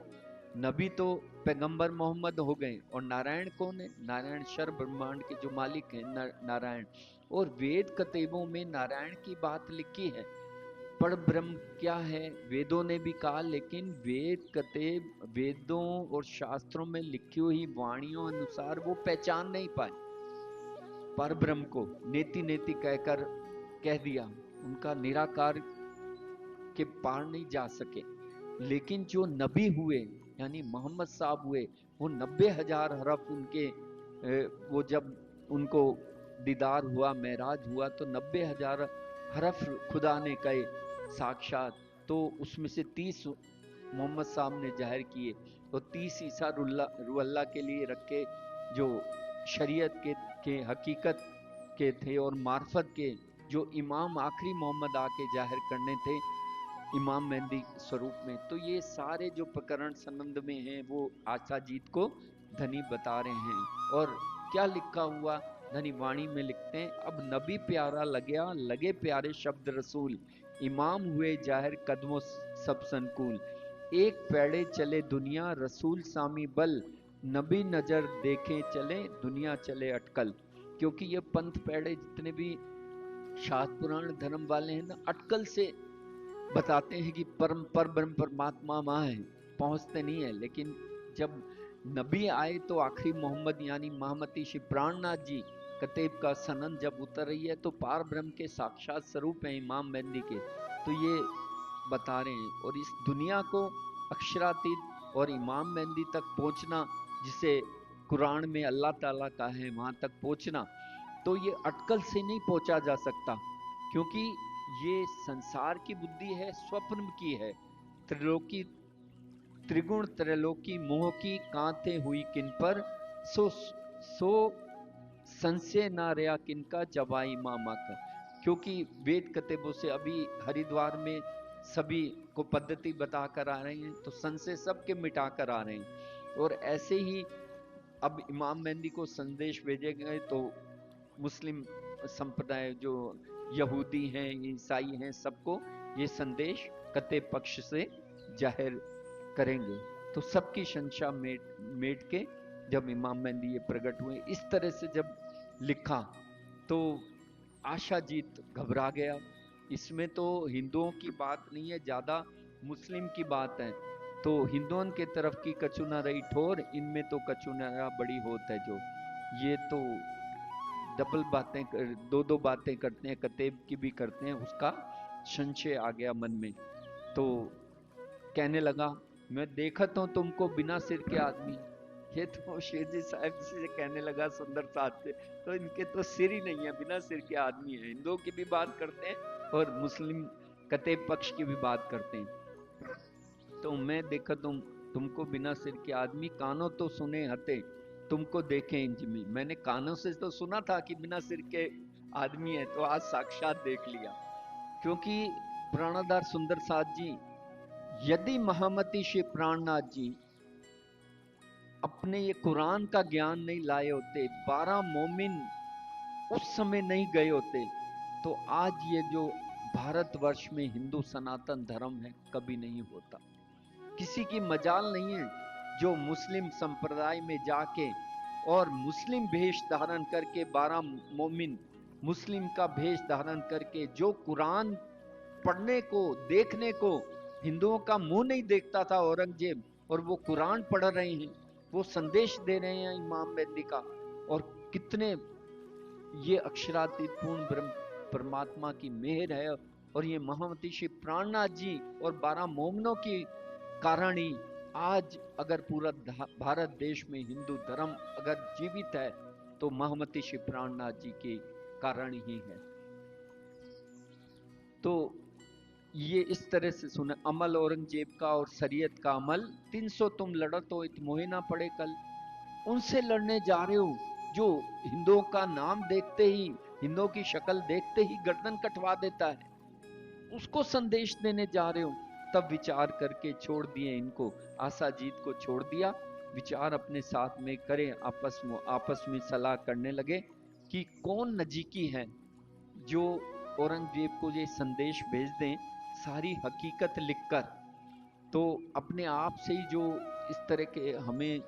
नबी तो पैगंबर मोहम्मद हो गए, और नारायण कौन है? नारायण शर ब्रह्मांड के जो मालिक हैं नारायण, और वेद कतेबों में नारायण की बात लिखी है। पर ब्रह्म क्या है, वेदों ने भी कहा, लेकिन वेद कतेब वेदों और शास्त्रों में लिखी हुई वाणियों अनुसार वो पहचान नहीं पाए। पर ब्रह्म को नेति नेति कहकर कह दिया, उनका निराकार के पार नहीं जा सके। लेकिन जो नबी हुए यानी मोहम्मद साहब हुए, वो 90,000 हरफ उनके वो जब उनको दीदार हुआ, मेराज हुआ, तो 90,000 हरफ खुदा ने कहे साक्षात। तो उसमें से 30 मोहम्मद साहब ने जाहिर किए, तो 30 ईसा रुअल्लाह के लिए रखे, जो शरीयत के हकीकत के थे और मार्फत के, जो इमाम आखिरी मोहम्मद आके जाहिर करने थे इमाम मेहंदी स्वरूप में। तो ये सारे जो प्रकरण संबंध में हैं वो आशा जीत को धनी बता रहे हैं। और क्या लिखा हुआ धनी वाणी में लिखते हैं, अब नबी प्यारा लगे लगे प्यारे शब्द रसूल, इमाम हुए जाहिर कदमों सब संकुल, एक पैड़े चले दुनिया रसूल सामी बल, नबी नजर देखे चले दुनिया चले अटकल। क्योंकि ये पंथ पैड़े जितने भी शास्त्र पुराण धर्म वाले हैं ना, अटकल से बताते हैं कि पर ब्रह्म परमात्मा वहां है, पहुंचते नहीं है। लेकिन जब नबी आए तो आखिरी मोहम्मद यानी महामती श्री प्राणनाथ जी कतेब का सनन जब उतर रही है, तो पार ब्रह्म के साक्षात स्वरूप है इमाम मेहंदी के। तो ये बता रहे हैं। और इस दुनिया को अक्षरातीत और इमाम मेहंदी तक पहुंचना, जिसे कुरान में अल्लाह ताला का है, वहां तक पहुंचना, तो ये अटकल से नहीं पहुंचा जा सकता। क्योंकि ये संसार की बुद्धि है, स्वप्न की है। त्रिलोकी त्रिगुण त्रैलोकी मोह की कांते हुई किन पर, सो सो संशय ना रहा किनका जवाई मामा का। क्योंकि वेद कतेबों से अभी हरिद्वार में सभी को पद्धति बता कर आ रहे हैं, तो संशय सबके मिटा कर आ रहे हैं। और ऐसे ही अब इमाम मेहंदी को संदेश भेजे गए, तो मुस्लिम संप्रदाय जो यहूदी हैं, ईसाई हैं, सबको ये संदेश कते पक्ष से जाहिर करेंगे। तो सबकी शंशा मेट के जब इमाम मेहंदी ये प्रकट हुए, इस तरह से जब लिखा, तो आशा जीत घबरा गया। इसमें तो हिंदुओं की बात नहीं है, ज्यादा मुस्लिम की बात है। तो हिंदुओं के तरफ की कछु न रही ठोर, इनमें तो कछु न बड़ी होत है जो। ये तो डबल बातें दो दो बातें करते हैं, कतेब की भी करते हैं, उसका संशय आ गया मन में। तो कहने लगा, मैं देखता हूं तुमको बिना सिर के आदमी। ये तो शेर जी साहब जी से कहने लगा सुंदर साथ से, तो इनके तो सिर ही नहीं है, बिना सिर के आदमी है। हिंदुओं की भी बात करते हैं और मुस्लिम कतेब पक्ष की भी बात करते हैं। तो मैं देखा तुमको बिना सिर के आदमी, कानों तो सुने हते तुमको देखे इंजमी। मैंने कानों से तो सुना था कि बिना सिर के आदमी है, तो आज साक्षात देख लिया। क्योंकि प्राणाधार सुंदर साथ जी, यदि महामती श्री प्राणनाथ जी अपने ये कुरान का ज्ञान नहीं लाए होते, 12 मोमिन उस समय नहीं गए होते, तो आज ये जो भारतवर्ष में हिंदू सनातन धर्म है कभी नहीं होता। किसी की मजाल नहीं है जो मुस्लिम संप्रदाय में जाके और मुस्लिम भेष धारण करके, 12 मोमिन मुस्लिम का भेष धारण करके, जो कुरान पढ़ने को देखने को हिंदुओं का मुंह नहीं देखता था औरंगजेब, और वो कुरान पढ़ रहे हैं, वो संदेश दे रहे हैं इमाम मेहंदी का। और कितने ये अक्षरातीत पूर्ण ब्रह्म परमात्मा की मेहर है। और ये महामती श्री प्राणनाथ जी और 12 मोमनों की कारण ही आज अगर पूरा भारत देश में हिंदू धर्म अगर जीवित है, तो महामती श्री प्राणनाथ जी के कारण ही है। तो ये इस तरह से सुना, अमल औरंगजेब का और शरीयत का अमल, 300 तुम लड़ो तो इत मोहे ना पड़े कल। उनसे लड़ने जा रहे हो जो हिंदुओं का नाम देखते ही, हिंदुओं की शक्ल देखते ही गर्दन कटवा देता है, उसको संदेश देने जा रहे हो। तब विचार करके छोड़ दिए इनको, आशा जीत को छोड़ दिया। विचार अपने साथ में करें, आपस में सलाह करने लगे कि कौन नजीकी है जो औरंगजेब को ये संदेश भेज दें सारी हकीकत लिखकर। तो अपने आप से ही जो इस तरह के हमें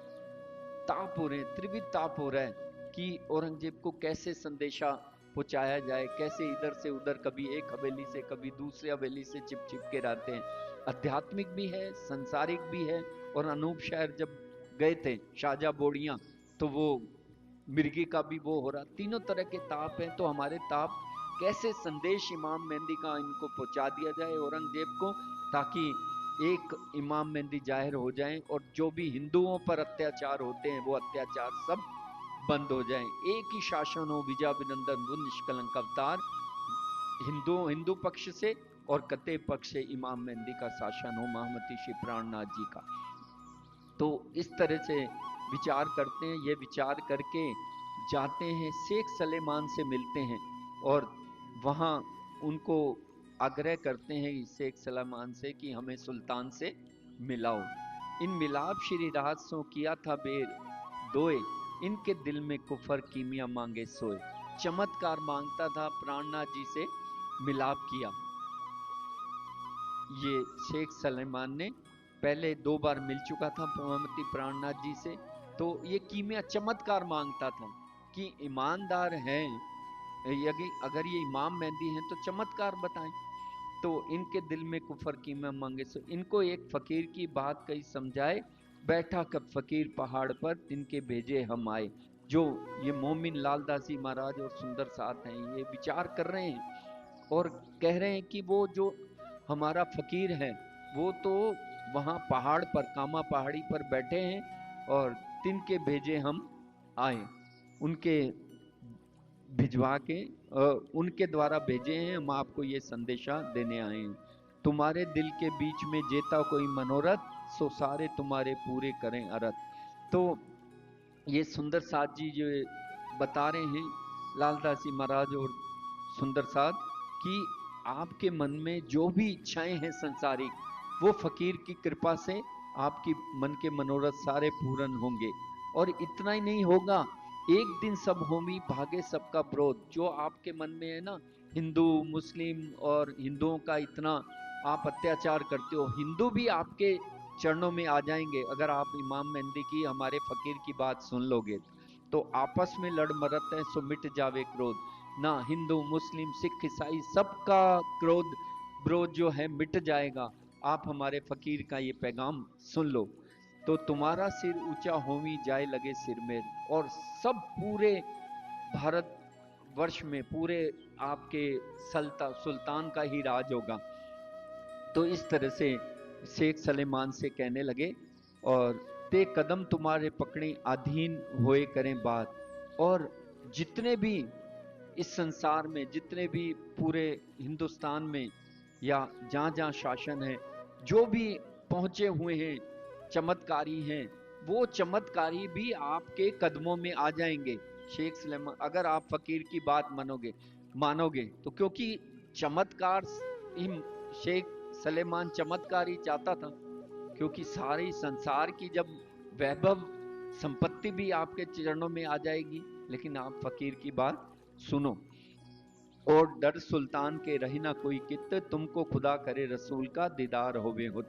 ताप हो रहे हैं, त्रिविध ताप हो रहा है कि औरंगजेब को कैसे संदेशा पहुंचाया जाए, कैसे इधर से उधर, कभी एक हवेली से कभी दूसरी हवेली से चिप के रहते हैं। आध्यात्मिक भी है, संसारिक भी है। और अनूप शहर जब गए थे शाहजहाँ बोड़िया, तो वो मिर्गी का भी वो हो रहा, तीनों तरह के ताप हैं। तो हमारे ताप कैसे संदेश इमाम मेहंदी का इनको पहुंचा दिया जाए औरंगजेब को, ताकि एक इमाम मेहंदी जाहिर हो जाए और जो भी हिंदुओं पर अत्याचार होते हैं वो अत्याचार सब बंद हो जाए। एक ही शासन हो, विजयाभिनंदन वो निष्कलंक अवतार, हिंदू पक्ष से और कते पक्ष से इमाम मेहंदी का शासन हो, महामती श्री प्राणनाथ जी का। तो इस तरह से विचार करते हैं। ये विचार करके जाते हैं, शेख सलेमान से मिलते हैं और वहां उनको आग्रह करते हैं शेख सलेमान से कि हमें सुल्तान से मिलाओ। इन मिलाप श्री राहत सो किया था बेर दोए, इनके दिल में कुफर कीमिया मांगे सोए। चमत्कार मांगता था, प्राणनाथ जी से मिलाप किया। ये शेख सलेमान ने पहले 2 बार मिल चुका था महामती प्राणनाथ जी से, तो ये कीमिया चमत्कार मांगता था कि ईमानदार हैं, अगर ये इमाम मेहंदी हैं तो चमत्कार बताएं। तो इनके दिल में कुफर कीमिया मांगे सो, इनको एक फकीर की बात कही समझाए, बैठा कब फकीर पहाड़ पर तिनके भेजे हम आए। जो ये मोमिन लालदास जी महाराज और सुंदर साथ हैं, ये विचार कर रहे हैं और कह रहे हैं कि वो जो हमारा फकीर है वो तो वहां पहाड़ पर, कामा पहाड़ी पर बैठे हैं और तिनके भेजे हम आए, उनके भिजवा के उनके द्वारा भेजे हैं, हम आपको ये संदेशा देने आए हैं। तुम्हारे दिल के बीच में जेता कोई मनोरथ, सो सारे तुम्हारे पूरे करें अरथ। तो ये सुंदर साथ जी जो बता रहे हैं, लालदास जी महाराज और सुंदर साथ, कि आपके मन में जो भी इच्छाएं हैं संसारिक, वो फकीर की कृपा से आपकी मन के मनोरथ सारे पूर्ण होंगे। और इतना ही नहीं होगा, एक दिन सब होमी भागे सबका विरोध। जो आपके मन में है ना, हिंदू मुस्लिम और हिंदुओं का इतना आप अत्याचार करते हो, हिंदू भी आपके चरणों में आ जाएंगे अगर आप इमाम मेहंदी की, हमारे फकीर की बात सुन लोगे। तो आपस में लड़ मरत है सो मिट जावे क्रोध। ना हिंदू मुस्लिम सिख ईसाई सबका क्रोध विरोध जो है मिट जाएगा, आप हमारे फकीर का ये पैगाम सुन लो। तो तुम्हारा सिर ऊंचा होवी जाए लगे सिर में, और सब पूरे भारत वर्ष में पूरे आपके सुल्तान का ही राज होगा। तो इस तरह से शेख सलेमान से कहने लगे, और ते कदम तुम्हारे पकड़े अधीन होए करें बात। और जितने भी इस संसार में, जितने भी पूरे हिंदुस्तान में या जहां जहां शासन है, जो भी पहुंचे हुए हैं चमत्कारी हैं, वो चमत्कारी भी आपके कदमों में आ जाएंगे शेख सलेमान, अगर आप फकीर की बात मानोगे तो। क्योंकि चमत्कार ही शेख सलेमान चमत्कार ही चाहता था, क्योंकि सारी संसार की जब वैभव संपत्ति भी आपके चरणों में आ जाएगी, लेकिन आप फकीर की बात सुनो। और डर सुल्तान के रही ना कोई कित, तुमको खुदा करे रसूल का दीदार होवे हो।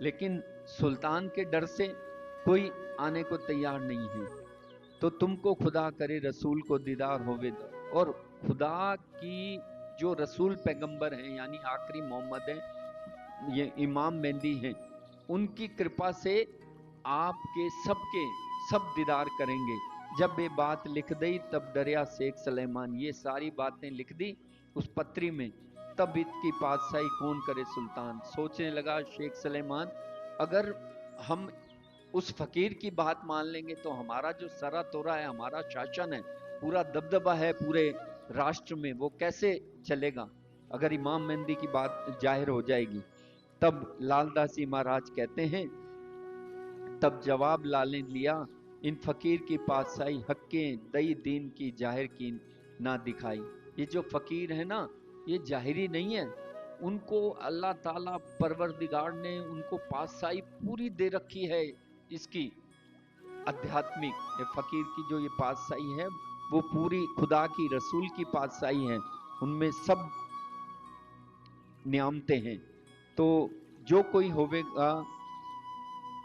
लेकिन सुल्तान के डर से कोई आने को तैयार नहीं है, तो तुमको खुदा करे रसूल को दीदार होवे दो। और खुदा की जो रसूल पैगंबर हैं, यानी आखिरी मोहम्मद हैं, ये इमाम मेहंदी हैं, उनकी कृपा से आपके सबके सब दीदार करेंगे। जब ये बात लिख दी तब डरिया शेख सलेमान, ये सारी बातें लिख दी उस पत्री में। तब इसकी पातशाही कौन करे सुल्तान, सोचने लगा शेख सलेमान, अगर हम उस फकीर की बात मान लेंगे तो हमारा जो सरा तोरा है, हमारा शासन है, पूरा दबदबा है पूरे राष्ट्र में, वो कैसे चलेगा अगर इमाम मेहंदी की बात जाहिर हो जाएगी। तब लालदास जी महाराज कहते हैं, तब जवाब लाले लिया, इन फकीर की पातशाही हक्के दई दीन की जाहिर की ना दिखाई। ये जो फकीर है ना, ये जाहिरी नहीं है, उनको अल्लाह ताला परवरदिगार ने उनको पातशाही पूरी दे रखी है। इसकी आध्यात्मिक, ये फकीर की जो ये पातशाही है, वो पूरी खुदा की रसूल की पातशाही है, उनमें सब नियामते हैं। तो जो कोई होवेगा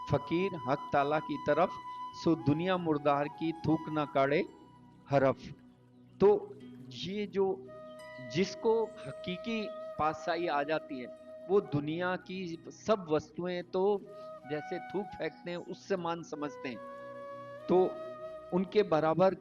फकीर हक ताला की तरफ, सो दुनिया मुर्दार की थूक ना काढ़े हरफ। तो ये जो जिसको हकीकी पातशाही आ जाती है, वो दुनिया की सब वस्तुएं तो जैसे थूक फेंकते हैं उससे मान समझते हैं, तो उनके बराबर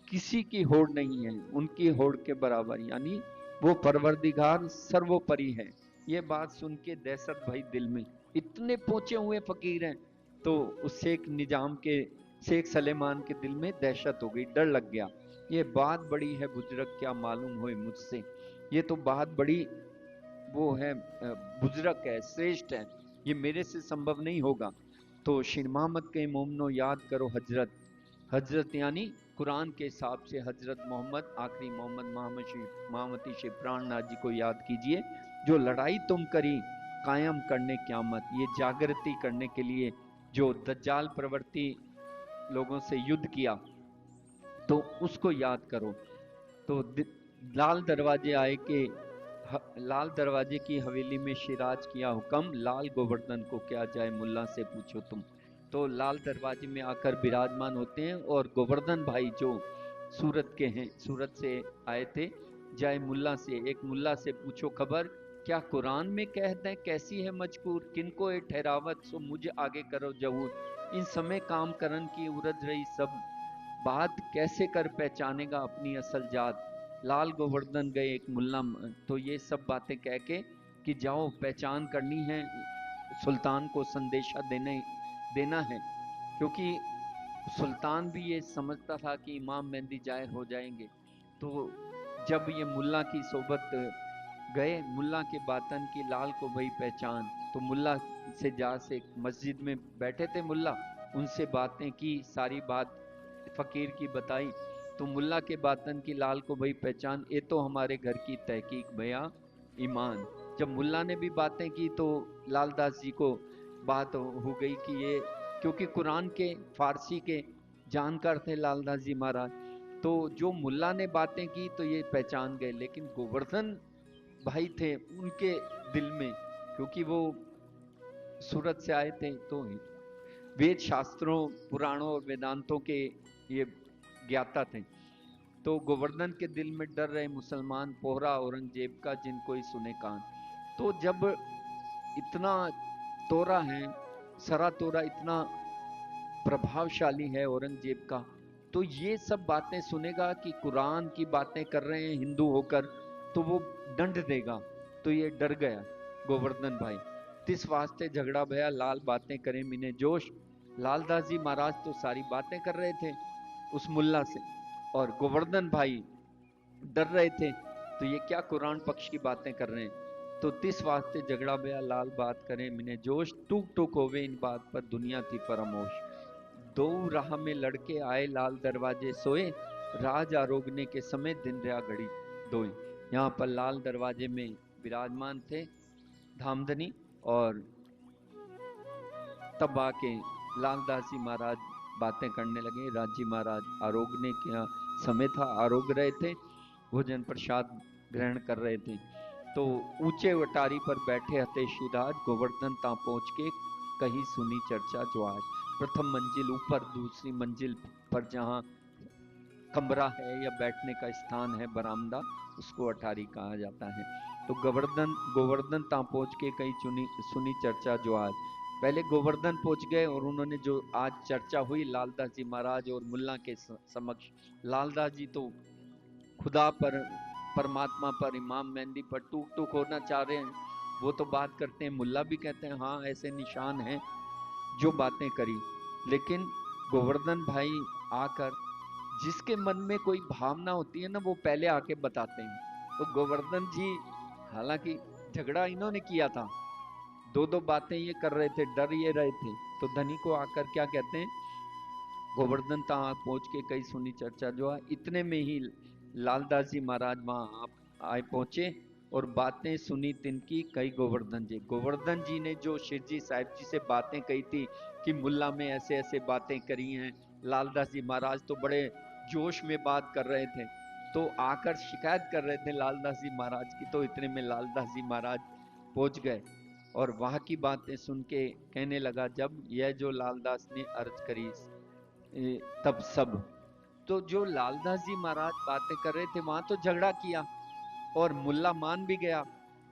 किसी की होड़ नहीं है, उनकी होड़ के बराबर, यानी वो परवरदिगार सर्वोपरि है। ये बात सुन के दहशत भई दिल में, इतने पहुंचे हुए फकीर हैं। तो उस शेख निजाम के, शेख सलेमान के दिल में दहशत हो गई, डर लग गया। ये बात बड़ी है बुजुर्ग, क्या मालूम होए मुझसे, ये तो बात बड़ी वो है, बुजुर्ग है, श्रेष्ठ है, ये मेरे से संभव नहीं होगा। तो शिर मोहम्मद के मोमनो याद करो हजरत, हजरत यानी कुरान के हिसाब से हजरत मोहम्मद, आखिरी मोहम्मद महामती से प्राणनाथ जी को याद कीजिए, जो लड़ाई तुम करी कायम करने क्यामत, ये जागृति करने के लिए जो दज्जाल प्रवृत्ति लोगों से युद्ध किया, तो उसको याद करो। तो लाल दरवाजे आए के लाल दरवाजे की हवेली में शिराज किया हुक्म, लाल गोवर्धन को क्या जाए मुल्ला से पूछो तुम। तो लाल दरवाजे में आकर विराजमान होते हैं, और गोवर्धन भाई जो सूरत के हैं, सूरत से आए थे, जाए मुल्ला से, एक मुल्ला से पूछो खबर, क्या कुरान में कहते हैं कैसी है मजकूर, किनको ए ठहरावत सो मुझे आगे करो जहूर, इन समय काम करन की उरज रही सब, बात कैसे कर पहचानेगा अपनी असल जात। लाल गोवर्धन गए एक मुल्ला, तो ये सब बातें कह के कि जाओ पहचान करनी है, सुल्तान को संदेशा देना है, क्योंकि सुल्तान भी ये समझता था कि इमाम मेहंदी जाहिर हो जाएंगे। तो जब ये मुल्ला की सोबत गए, मुल्ला के बातन की लाल को भई पहचान, तो मुल्ला से जा से मस्जिद में बैठे थे मुल्ला, उनसे बातें की, सारी बात फकीर की बताई। तो मुल्ला के बातन की लाल को भई पहचान, ये तो हमारे घर की तहकीक भैया ईमान। जब मुल्ला ने भी बातें की तो लालदास जी को बात हो गई कि ये, क्योंकि कुरान के फारसी के जानकार थे लालदास जी महाराज, तो जो मुल्ला ने बातें की तो ये पहचान गए। लेकिन गोवर्धन भाई थे उनके दिल में, क्योंकि वो सूरत से आए थे, तो वेद शास्त्रों पुराणों और वेदांतों के ये ज्ञाता थे। तो गोवर्धन के दिल में डर रहे मुसलमान, पोहरा औरंगजेब का जिन कोई सुने कान। तो जब इतना तोरा है, सरा तोरा इतना प्रभावशाली है औरंगजेब का, तो ये सब बातें सुनेगा कि कुरान की बातें कर रहे हैं हिंदू होकर, तो वो दंड देगा। तो ये डर गया गोवर्धन भाई, तिस वास्ते झगड़ा भया लाल बातें करें मिने जोश। लालदास जी महाराज तो सारी बातें कर रहे थे उस मुल्ला से, और गोवर्धन भाई डर रहे थे, तो ये क्या कुरान पक्ष की बातें कर रहे हैं। तो तिस वास्ते झगड़ा भया लाल बात करें मिने जोश, टूक टूक होवे इन बात पर दुनिया थी परमोश। दो राह में लड़के आए लाल दरवाजे सोए, राज आरोगने के समय दिन रहा घड़ी दोए। यहाँ पर लाल दरवाजे में विराजमान थे धामधनी, और तब आके लालदास जी महाराज बातें करने लगे। राजी महाराज आरोगने का समय था, आरोग रहे थे, भोजन प्रसाद ग्रहण कर रहे थे। तो ऊंचे वटारी पर बैठे हतेशी राज, गोवर्धन ता पहुंच के कही सुनी चर्चा जो आज। प्रथम मंजिल ऊपर, दूसरी मंजिल पर जहाँ कमरा है या बैठने का स्थान है, बरामदा, उसको अटारी कहा जाता है। तो गोवर्धन गोवर्धन ता पहुंच के कई सुनी चर्चा जो आज। पहले गोवर्धन पहुंच गए, और उन्होंने जो आज चर्चा हुई लालदास जी महाराज और मुल्ला के समक्ष, लालदास जी तो खुदा पर, परमात्मा पर, इमाम मेहंदी पर टूक टूक होना चाह रहे हैं, वो तो बात करते हैं, मुल्ला भी कहते हैं हाँ ऐसे निशान हैं, जो बातें करी। लेकिन गोवर्धन भाई आकर, जिसके मन में कोई भावना होती है ना, वो पहले आके बताते हैं। तो गोवर्धन जी, हालांकि झगड़ा इन्होंने किया था, दो दो बातें ये कर रहे थे, डर ये रहे थे, तो धनी को आकर क्या कहते हैं, गोवर्धन तहाँ पहुंच के कई सुनी चर्चा जो है। इतने में ही लालदास जी महाराज वहां आए पहुंचे, और बातें सुनी तिनकी कई गोवर्धन जी। गोवर्धन जी ने जो शिरजी साहिब जी से बातें कही थी कि मुल्ला में ऐसे ऐसे बातें करी हैं, लालदास जी महाराज तो बड़े जोश में बात कर रहे थे, तो आकर शिकायत कर रहे थे लालदास जी महाराज की। तो इतने में लालदास जी महाराज पहुंच गए, और वहां की बातें सुन के कहने लगा, जब यह जो लालदास ने अर्ज करी तब सब, तो जो लालदास जी महाराज बातें कर रहे थे वहां तो झगड़ा किया और मुल्ला मान भी गया।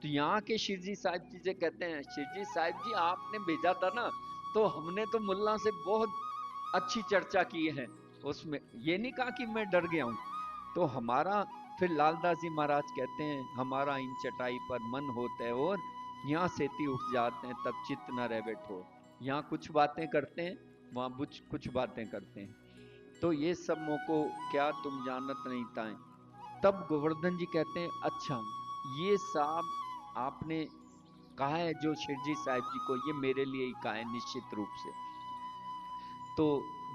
तो यहाँ के शिरजी साहिब जी से कहते हैं, शिरजी साहिब जी आपने भेजा था ना, तो हमने तो मुल्ला से बहुत अच्छी चर्चा की है, उसमें ये नहीं कहा कि मैं डर गया हूं। तो हमारा, फिर लालदास जी महाराज कहते हैं, हमारा इन चटाई पर मन होता है और यहाँ सेती उठ जाते हैं, तब चित्त न रह बैठो। यहाँ कुछ बातें करते हैं, वहां कुछ बातें करते हैं। तो ये सब मोको क्या तुम जानत नहीं ताए। तब गोवर्धन जी कहते हैं, अच्छा ये साहब आपने कहा है जो शिरजी साहिब जी को, ये मेरे लिए ही कहा है निश्चित रूप से। तो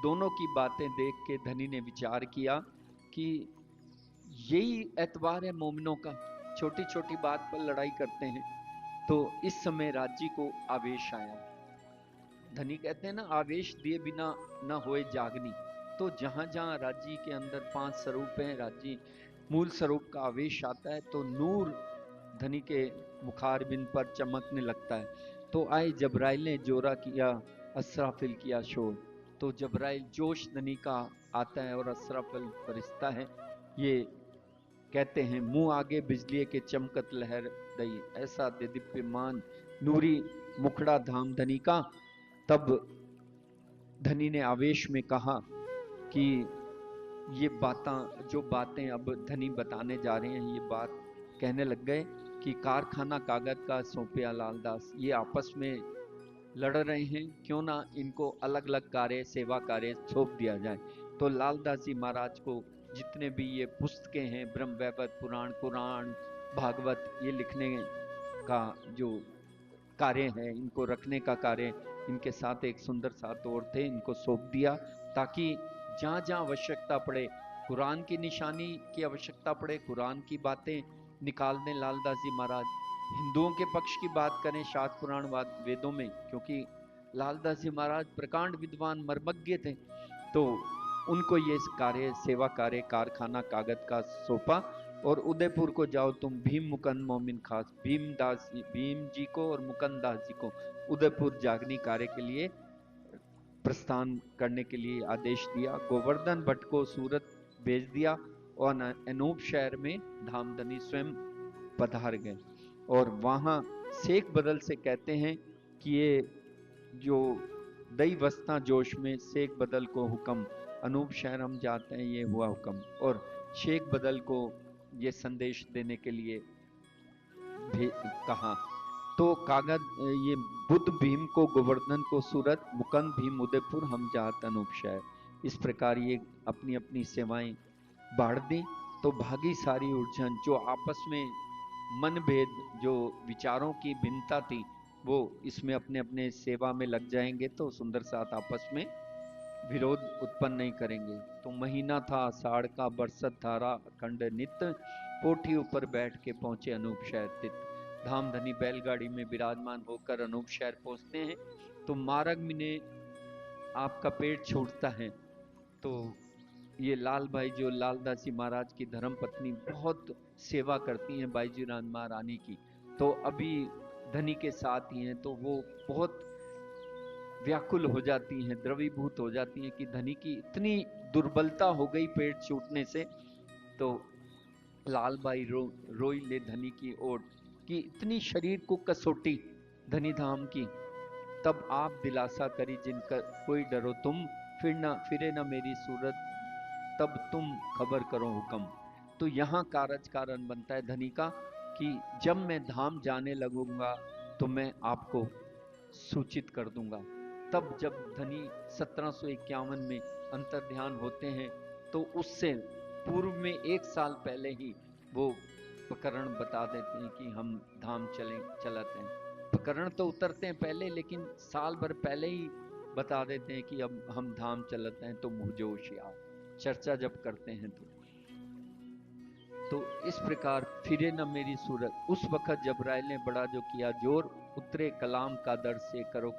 दोनों की बातें देख के धनी ने विचार किया कि यही एतबार है मोमिनों का, छोटी छोटी बात पर लड़ाई करते हैं। तो इस समय राजी को आवेश आया। धनी कहते हैं ना, आवेश दिए बिना न होए जागनी। तो जहां जहां राजी के अंदर 5 स्वरूप हैं, राजी मूल स्वरूप का आवेश आता है तो नूर धनी के मुखारबिंद पर चमकने लगता है। तो आए जबराइल ने जोरा किया, असराफिल किया शोर। तो जबराइल जोश धनी का आता है और असराफिल फरिश्ता है, ये कहते हैं, मुंह आगे बिजली के चमकत लहर दई, ऐसा दे दिव्यमान नूरी मुखड़ा धाम धनी का। तब धनी ने आवेश में कहा कि ये जो बातें अब धनी बताने जा रहे हैं, ये बात कहने लग गए कि कारखाना कागज का सौंपया लालदास, ये आपस में लड़ रहे हैं, क्यों ना इनको अलग अलग कार्य, सेवा कार्य सौंप दिया जाए। तो लालदास जी महाराज को जितने भी ये पुस्तकें हैं, ब्रह्म वैवर्त पुराण, कुरान, भागवत, ये लिखने का जो कार्य है, इनको रखने का कार्य, इनके साथ एक सुंदर साथ और थे, इनको सौंप दिया, ताकि जहां जहां आवश्यकता पड़े, कुरान की निशानी की आवश्यकता पड़े, कुरान की बातें निकाल दें लालदास जी महाराज। हिंदुओं के पक्ष की बात करें शास्त्र पुराण वेदों में, क्योंकि लालदास जी महाराज प्रकांड विद्वान मर्मज्ञ थे, तो उनको ये कार्य, सेवा कार्य कारखाना कागज का सौंपा। और उदयपुर को जाओ तुम, भीम मुकंद मोमिन खास, भीम जी को और मुकंद दास जी को उदयपुर जागनी कार्य के लिए प्रस्थान करने के लिए आदेश दिया। गोवर्धन भट्ट को सूरत भेज दिया और अनूप शहर में धामधनी स्वयं पधार गए। और वहां शेख बदल से कहते हैं कि ये जो दई वस्ता जोश में शेख बदल को हुक्म, अनूप शहर हम जाते हैं, ये हुआ हुक्म। और शेख बदल को ये संदेश देने के लिए कहा। तो कागज ये बुद्ध भीम को गोवर्धन को सूरत, मुकंद भीम उदयपुर, हम जात अनूप शहर, इस प्रकार ये अपनी अपनी सेवाएं बांट दी। तो भागी सारी उलझन, जो आपस में मनभेद, जो विचारों की भिन्नता थी, वो इसमें अपने अपने सेवा में लग जाएंगे तो सुंदर साथ आपस में विरोध उत्पन्न नहीं करेंगे। तो महीना था आषाढ़ का, बरसत धारा अखंड नित, कोठी ऊपर बैठ के पहुंचे अनूप शहर तित। धामधनी बैलगाड़ी में विराजमान होकर अनूप शहर पहुंचते हैं। तो मार्ग में आपका पेट छूटता है। तो ये लाल भाई, जो लालदास जी महाराज की धर्म पत्नी, बहुत सेवा करती हैं बाईजी महारानी की, तो अभी धनी के साथ ही हैं, तो वो बहुत व्याकुल हो जाती हैं, द्रवीभूत हो जाती हैं कि धनी की इतनी दुर्बलता हो गई पेट छूटने से। तो लाल भाई रोई ले धनी की ओर कि इतनी शरीर को कसौटी धनी धाम की। तब आप दिलासा करी जिनका कोई डरो तुम, फिरे ना मेरी सूरत, तब तुम खबर करो हुक्म। तो यहाँ कारज कारण बनता है धनी का कि जब मैं धाम जाने लगूंगा तो मैं आपको सूचित कर दूंगा। तब जब धनी 1751 में अंतर ध्यान होते हैं, तो उससे पूर्व में 1 साल पहले ही वो प्रकरण बता देते हैं कि हम धाम चलते हैं। प्रकरण तो उतरते हैं पहले, लेकिन साल भर पहले ही बता देते हैं कि अब हम धाम चलते हैं, तो मुझोश या चर्चा जब करते हैं तो इस प्रकार फिरे न मेरी सूरत। उस वक्त जबराइल ने बड़ा जो किया जोर, उतरे कलाम का दर से करो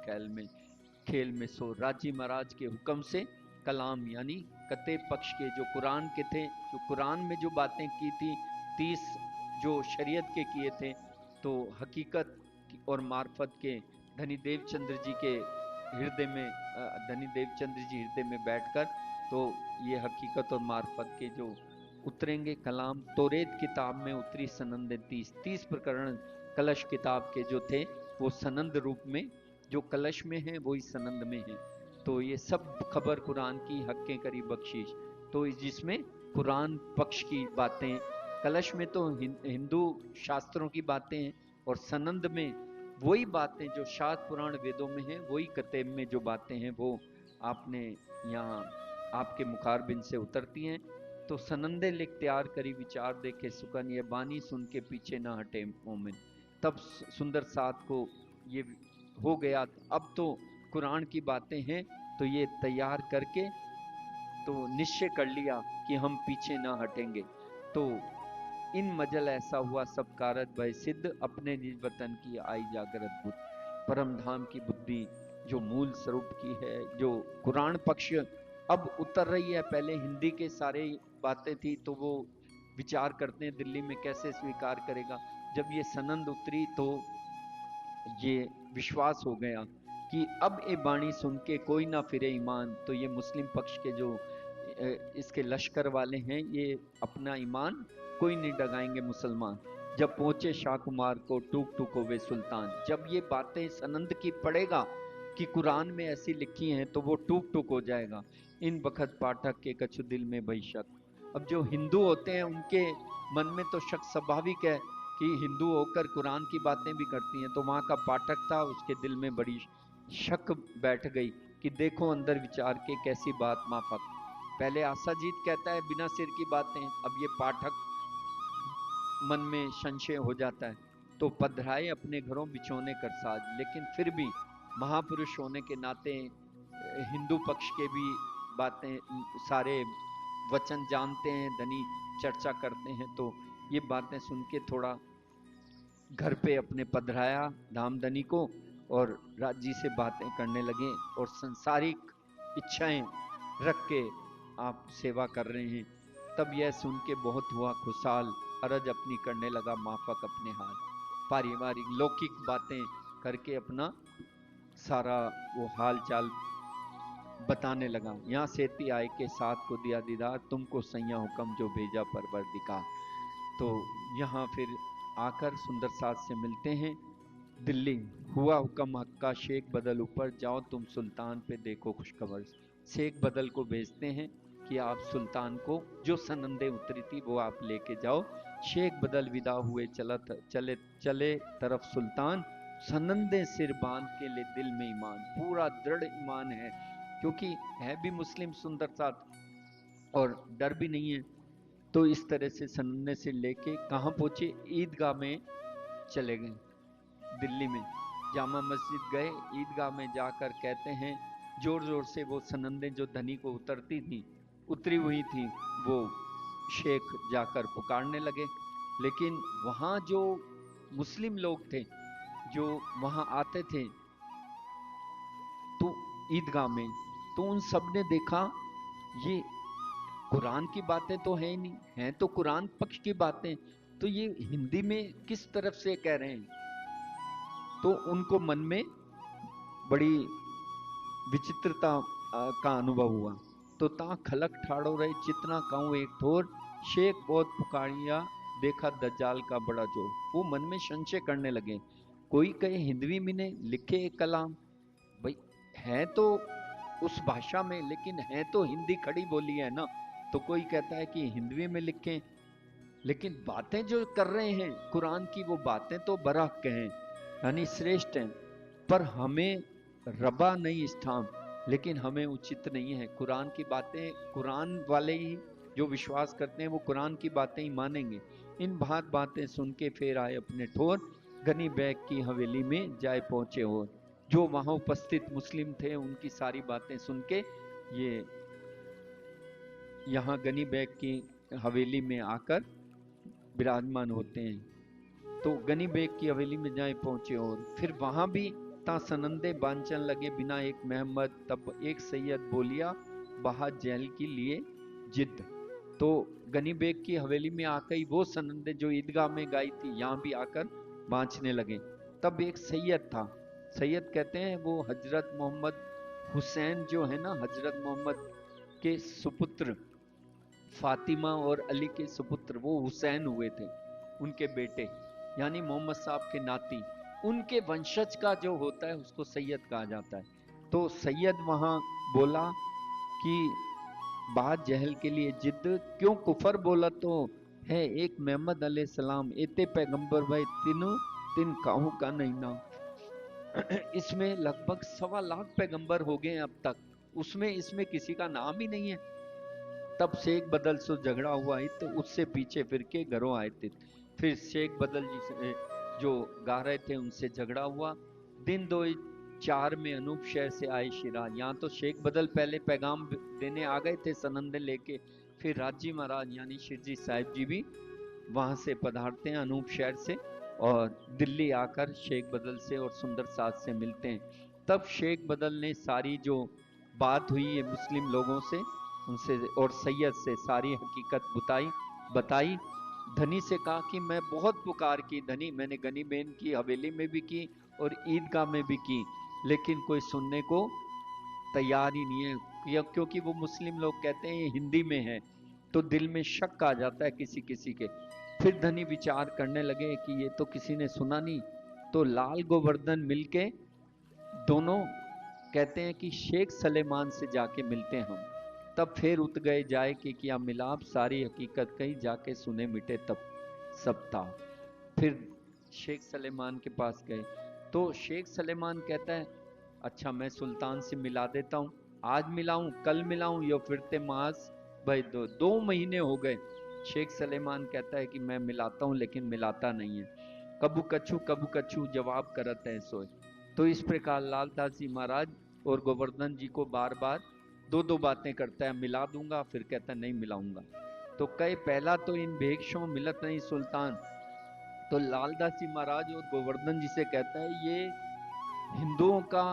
खेल में सो। राजी महाराज के हुक्म से कलाम यानी कते पक्ष के जो कुरान के थे, जो कुरान में जो बातें की थी, 30 जो शरीयत के किए थे, तो हकीकत और मार्फत के धनी देवचंद्र जी के हृदय में, धनी देवचंद्र जी हृदय में बैठकर तो ये हकीकत और मार्फत के जो उतरेंगे कलाम, तौरेत किताब में उतरी सनंद 30 प्रकरण कलश किताब के जो थे वो सनंद रूप में, जो कलश में है वही सनंद में है। तो ये सब खबर कुरान की, हक़ करी बख्शिश, तो जिसमें कुरान पक्ष की बातें, कलश में तो हिंदू शास्त्रों की बातें हैं, और सनंद में वही बातें जो शास्त्र पुराण वेदों में है, वही कतेब में जो बातें हैं वो आपने यहाँ आपके मुखारबिन से उतरती हैं। तो सनंदे लिख तैयार करी विचार देखे सुकन, ये बानी सुन के पीछे ना हटे मोमिन। तब सुंदर साथ को ये हो गया, अब तो कुरान की बातें हैं, तो ये तैयार करके तो निश्चय कर लिया कि हम पीछे ना हटेंगे। तो इन मजल ऐसा हुआ सब कारत भय सिद्ध, अपने निज वतन की आई जागरत बुद्ध। परम धाम की बुद्धि जो मूल स्वरूप की है, जो कुरान पक्ष अब उतर रही है, पहले हिंदी के सारे बातें थी तो वो विचार करते हैं दिल्ली में कैसे स्वीकार करेगा। जब ये सनंद उतरी तो ये विश्वास हो गया कि अब ये बाणी सुन के कोई ना फिरे ईमान। तो ये मुस्लिम पक्ष के जो इसके लश्कर वाले हैं, ये अपना ईमान कोई नहीं डगाएंगे मुसलमान। जब पहुंचे शाह कुमार को टूक टूको वे सुल्तान, जब ये बातें सनंद की पढ़ेगा कि कुरान में ऐसी लिखी हैं तो वो टूक टूक हो जाएगा। इन बखत पाठक के कछु दिल में भई शक। अब जो हिंदू होते हैं उनके मन में तो शक स्वाभाविक है कि हिंदू होकर कुरान की बातें भी करती हैं, तो वहां का पाठक था, उसके दिल में बड़ी शक बैठ गई कि देखो अंदर विचार के कैसी बात माफक। पहले आसाजीत कहता है बिना सिर की बातें, अब ये पाठक मन में संशय हो जाता है। तो पधराए अपने घरों बिछोने कर साज, लेकिन फिर भी महापुरुष होने के नाते हिंदू पक्ष के भी बातें सारे वचन जानते हैं, धनी चर्चा करते हैं, तो ये बातें सुन के थोड़ा घर पे अपने पधराया धामधनी को और राजी से बातें करने लगे, और संसारिक इच्छाएं रख के आप सेवा कर रहे हैं। तब यह सुन के बहुत हुआ खुशहाल, अरज अपनी करने लगा माफक अपने हाल। पारिवारिक लौकिक बातें करके अपना सारा वो हाल चाल बताने लगा। यहाँ सेती आए के साथ को दिया दीदार, तुमको सैया हुक्म जो भेजा परवरदिगार। तो यहाँ फिर आकर सुंदर साथ से मिलते हैं। दिल्ली हुआ हुक्म हक्का शेख बदल ऊपर, जाओ तुम सुल्तान पे देखो खुशखबर। शेख बदल को भेजते हैं कि आप सुल्तान को जो सनंदे उतरी थी वो आप लेके जाओ। शेख बदल विदा हुए, चले चले तरफ सुल्तान, सनंदे सिर बांध के ले दिल में ईमान। पूरा दृढ़ ईमान है, क्योंकि है भी मुस्लिम सुंदर साथ और डर भी नहीं है। तो इस तरह से सनंदे से लेके कहाँ पहुंचे, ईदगाह में चले गए। दिल्ली में जामा मस्जिद गए, ईदगाह में जाकर कहते हैं जोर जोर से वो सनंदे जो धनी को उतरती थी, उतरी हुई थी, वो शेख जाकर पुकारने लगे। लेकिन वहाँ जो मुस्लिम लोग थे जो वहाँ आते थे तो ईदगाह में, तो उन सब ने देखा ये कुरान की बातें तो है ही नहीं, हैं तो कुरान पक्ष की बातें, तो ये हिंदी में किस तरफ से कह रहे हैं। तो उनको मन में बड़ी विचित्रता का अनुभव हुआ। तो ता खलक ठाड़ो रहे चितना कहूँ एक ठोर, शेख बहुत पुकारिया देखा दज्जाल का बड़ा जोर। वो मन में संशय करने लगे, कोई कहे हिंदवी में ने लिखे एक कलाम, भाई है तो उस भाषा में, लेकिन है तो हिंदी खड़ी बोली है ना। तो कोई कहता है कि हिंदवी में लिखें, लेकिन बातें जो कर रहे हैं कुरान की, वो बातें तो बरहक हैं, यानी श्रेष्ठ हैं, पर हमें रबा नहीं स्थान, लेकिन हमें उचित नहीं है। कुरान की बातें कुरान वाले ही जो विश्वास करते हैं वो कुरान की बातें ही मानेंगे। इन बातें सुन के फिर आए अपने ठोर, गनी बैग की हवेली में जाए पहुंचे हो। जो वहां उपस्थित मुस्लिम थे उनकी सारी बातें सुन के ये यहाँ गनी बैग की हवेली में आकर विराजमान होते हैं। तो गनी बेग की हवेली में जाए पहुंचे, और फिर वहां भी ता सनंदे बांचन लगे बिना एक महमद। तब एक सैयद बोलिया बहा जेल के लिए जिद। तो गनी बेग की हवेली में आकर ही वो सनंदे जो ईदगाह में गाई थी यहाँ भी आकर बांचने लगे। तब एक सैयद था, सैयद कहते हैं वो हजरत मोहम्मद हुसैन जो है ना, हजरत मोहम्मद के सुपुत्र, फातिमा और अली के सुपुत्र वो हुसैन हुए थे, उनके बेटे, यानी मोहम्मद साहब के नाती, उनके वंशज का जो होता है उसको सैयद कहा जाता है। तो सैयद वहां बोला कि बात जहल के लिए जिद, क्यों कुफर बोला तो है एक मोहम्मद अलैहिस्सलाम, एते पैगंबर भाई तीनों तीन काहू का नहीं ना। इसमें लगभग 1.25 लाख पैगंबर हो गए अब तक, उसमें इसमें किसी का नाम ही नहीं है। तब शेख बदल से झगड़ा हुआ ही तो उससे पीछे फिर के घरों आए थे। फिर शेख बदल जी से जो गा रहे थे उनसे झगड़ा हुआ। दिन 2004 में अनूप शहर से आए शिराज, यहाँ तो शेख बदल पहले पैगाम देने आ गए थे सनंदे लेके, फिर राजी महाराज यानी शिरजी साहिब जी भी वहां से पधारते हैं अनूप शहर से, और दिल्ली आकर शेख बदल से और सुंदर साथ से मिलते हैं। तब शेख बदल ने सारी जो बात हुई है मुस्लिम लोगों से उनसे और सैयद से सारी हकीकत बताई। धनी से कहा कि मैं बहुत पुकार की धनी, मैंने गनी बेन की हवेली में भी की और ईदगाह में भी की, लेकिन कोई सुनने को तैयार ही नहीं है, क्योंकि वो मुस्लिम लोग कहते हैं ये हिंदी में है, तो दिल में शक आ जाता है किसी किसी के। फिर धनी विचार करने लगे कि ये तो किसी ने सुना नहीं, तो लाल गोवर्धन मिलके दोनों कहते हैं कि शेख सलेमान से जाके मिलते हैं हम। तब फिर उठ गए जाए कि किया मिलाप, सारी हकीकत कही, जाके सुने मिटे तब सब था। फिर शेख सलेमान के पास गए तो शेख सलेमान कहता है अच्छा मैं सुल्तान से मिला देता हूँ, आज मिलाऊं कल मिलाऊं या फिरते मास भाई, 2 महीने हो गए। शेख सलेमान कहता है कि मैं मिलाता हूँ लेकिन मिलाता नहीं है, कबू कछु जवाब करत है सोए। तो इस प्रकार लालदास जी महाराज और गोवर्धन जी को बार बार दो दो बातें करता है, मिला दूंगा फिर कहता है नहीं मिलाऊंगा। तो कई पहला तो इन भेक्षों मिलत नहीं सुल्तान, तो लालदास जी महाराज और गोवर्धन जी से कहता है ये हिंदुओं का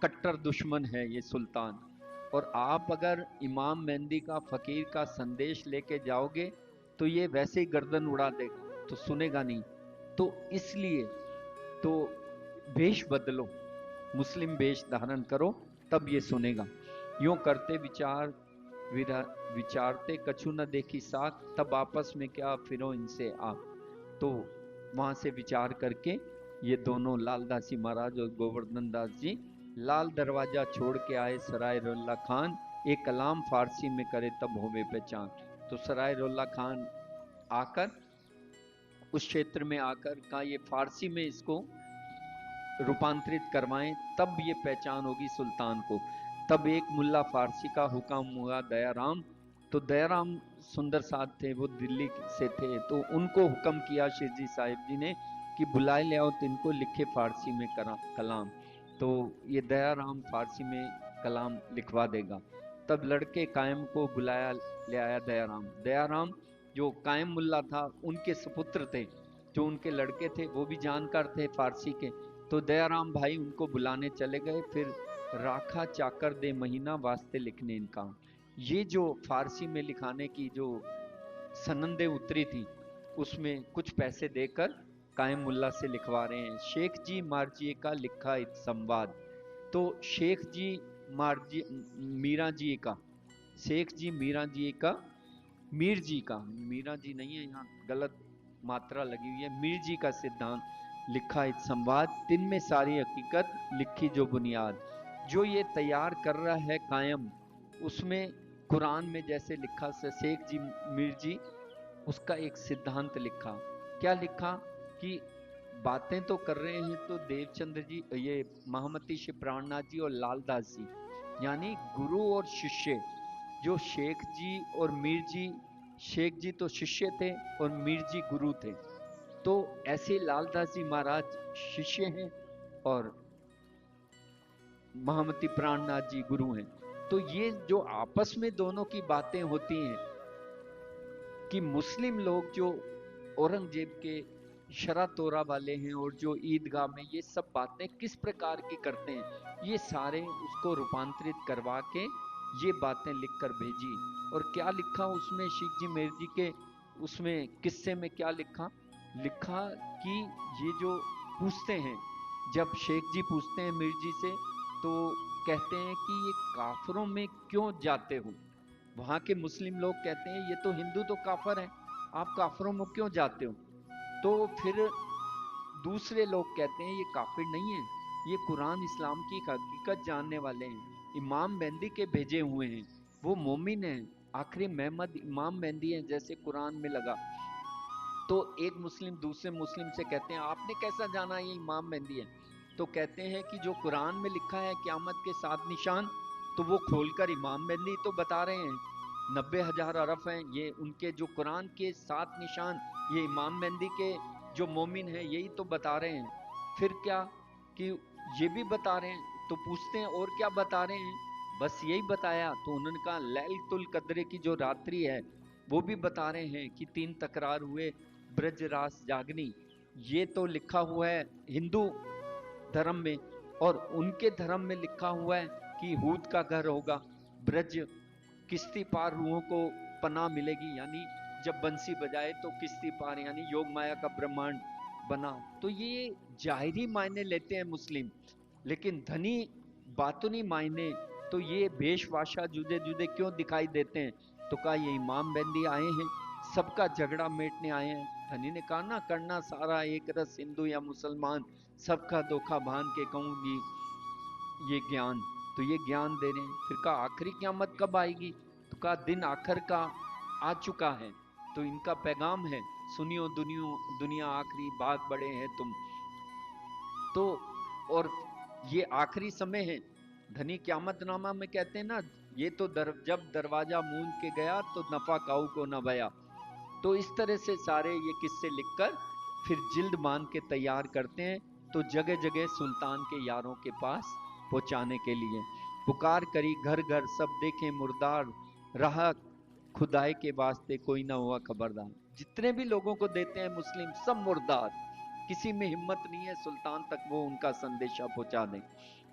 कट्टर दुश्मन है ये सुल्तान, और आप अगर इमाम मेहंदी का फकीर का संदेश लेके जाओगे तो ये वैसे ही गर्दन उड़ा देगा, तो सुनेगा नहीं। तो इसलिए तो वेश बदलो, मुस्लिम वेश धारण करो, तब ये सुनेगा। यूं करते विचारते कछु न देखी साख, तब आपस में क्या फिरो इनसे आप। तो वहां से विचार करके ये दोनों लालदासी महाराज और गोवर्धन दास जी लाल दरवाजा छोड़ के आए सराय रोल्ला खान, एक कलाम फारसी में करे तब होवे पहचान। तो सराय रोल्ला खान आकर उस क्षेत्र में आकर कहा ये फारसी में इसको रूपांतरित करवाएं तब ये पहचान होगी सुल्तान को। तब एक मुल्ला फारसी का हुक्म हुआ दयाराम, तो दयाराम सुंदर साथ थे, वो दिल्ली से थे, तो उनको हुक्म किया शिरजी साहिब जी ने कि बुलाए ले आओ तो इनको लिखे फारसी में कलाम। तो ये दयाराम फारसी में कलाम लिखवा देगा। तब लड़के कायम को बुलाया ले आया दयाराम। दयाराम जो कायम मुल्ला था उनके सुपुत्र थे, जो उनके लड़के थे वो भी जानकार थे फारसी के। तो दयाराम भाई उनको बुलाने चले गए। फिर राखा चाकर दे महीना वास्ते लिखने इनका, ये जो फारसी में लिखाने की जो सनंदे उतरी थी उसमें कुछ पैसे देकर कायम मुल्ला से लिखवा रहे हैं। शेख जी मारजिए का लिखा एक संवाद। तो शेख जी मारजी मीरा जी का, शेख जी मीरा जी का, मीर जी का, मीरा जी नहीं है यहाँ, गलत मात्रा लगी हुई है, मीर जी का सिद्धांत लिखा एक संवाद, तिन में सारी हकीकत लिखी जो बुनियाद। जो ये तैयार कर रहा है कायम, उसमें कुरान में जैसे लिखा शेख जी मीर जी, उसका एक सिद्धांत लिखा। क्या लिखा कि बातें तो कर रहे हैं तो देवचंद्र जी, ये महामती श्री प्राणनाथ जी और लालदास जी, यानी गुरु और शिष्य, जो शेख जी और मीर जी, शेख जी तो शिष्य थे और मीर जी गुरु थे। तो ऐसे लालदास जी महाराज शिष्य हैं और महामती प्राणनाथ जी गुरु हैं। तो ये जो आपस में दोनों की बातें होती हैं कि मुस्लिम लोग जो औरंगजेब के शरा तोरा वाले हैं और जो ईदगाह में ये सब बातें किस प्रकार की करते हैं, ये सारे उसको रूपांतरित करवा के ये बातें लिख कर भेजी। और क्या लिखा उसमें शेख जी मेर जी के उसमें किस्से में क्या लिखा, लिखा कि ये जो पूछते हैं, जब शेख जी पूछते हैं मीर जी से तो कहते हैं कि ये काफरों में क्यों जाते हो, वहां के मुस्लिम लोग कहते हैं ये तो हिंदू तो काफर है, आप काफरों में क्यों जाते हो? तो फिर दूसरे लोग कहते हैं ये काफिर नहीं है, ये कुरान इस्लाम की हकीकत जानने वाले हैं, इमाम मेहंदी के भेजे हुए हैं, वो मोमिन हैं, आखिरी मोहम्मद इमाम मेहंदी हैं जैसे कुरान में लगा। तो एक मुस्लिम दूसरे मुस्लिम से कहते हैं आपने कैसा जाना ये इमाम मेहंदी है? तो कहते हैं कि जो कुरान में लिखा है क्यामत के 7 निशान, तो वो खोलकर इमाम मेहंदी तो बता रहे हैं। 90,000 अरफ हैं ये उनके, जो कुरान के 7 निशान ये इमाम मेहंदी के जो मोमिन है यही तो बता रहे हैं। फिर क्या कि ये भी बता रहे हैं, तो पूछते हैं और क्या बता रहे हैं? बस यही बताया। तो उन्होंने कहा लैलतुल कद्र की जो रात्रि है वो भी बता रहे हैं कि 3 तकरार हुए, ब्रज रास जागनी, ये तो लिखा हुआ है हिंदू धर्म में, और उनके धर्म में लिखा हुआ है कि हूद का घर होगा, ब्रज, किश्ती पार रूहों को पनाह मिलेगी, यानी जब बंसी बजाए तो किश्ती पार, यानी योग माया का ब्रह्मांड बना। तो ये जाहिरी मायने लेते हैं मुस्लिम, लेकिन धनी बातुनी मायने तो ये भेषवाशा जुदे जुदे क्यों दिखाई देते हैं? तो कहा ये इमाम मेहंदी आए हैं, सबका झगड़ा मेटने आए हैं। धनी ने कहा ना करना सारा एक रस, हिंदू या मुसलमान, सबका धोखा भान के कहूंगी ये ज्ञान। तो ये ज्ञान दे रहे हैं। फिर कहा आखिरी क़यामत कब आएगी? तो कहा दिन आखिर का आ चुका है, तो इनका पैगाम है सुनियो दुनियो दुनिया आखिरी, भाग बड़े हैं तुम। तो और ये आखिरी समय है। धनी क़यामतनामा में कहते हैं ना, ये तो जब दरवाजा मूंद के गया तो नफा काऊ को न बया। तो इस तरह से सारे ये किस्से लिखकर फिर जिल्द बांध के तैयार करते हैं, तो जगह जगह सुल्तान के यारों के पास पहुंचाने के लिए। पुकार करी घर घर सब देखें मुर्दार, रहा खुदाई के वास्ते कोई ना हुआ खबरदार। जितने भी लोगों को देते हैं मुस्लिम सब मुर्दार, किसी में हिम्मत नहीं है सुल्तान तक वो उनका संदेशा पहुंचा दें।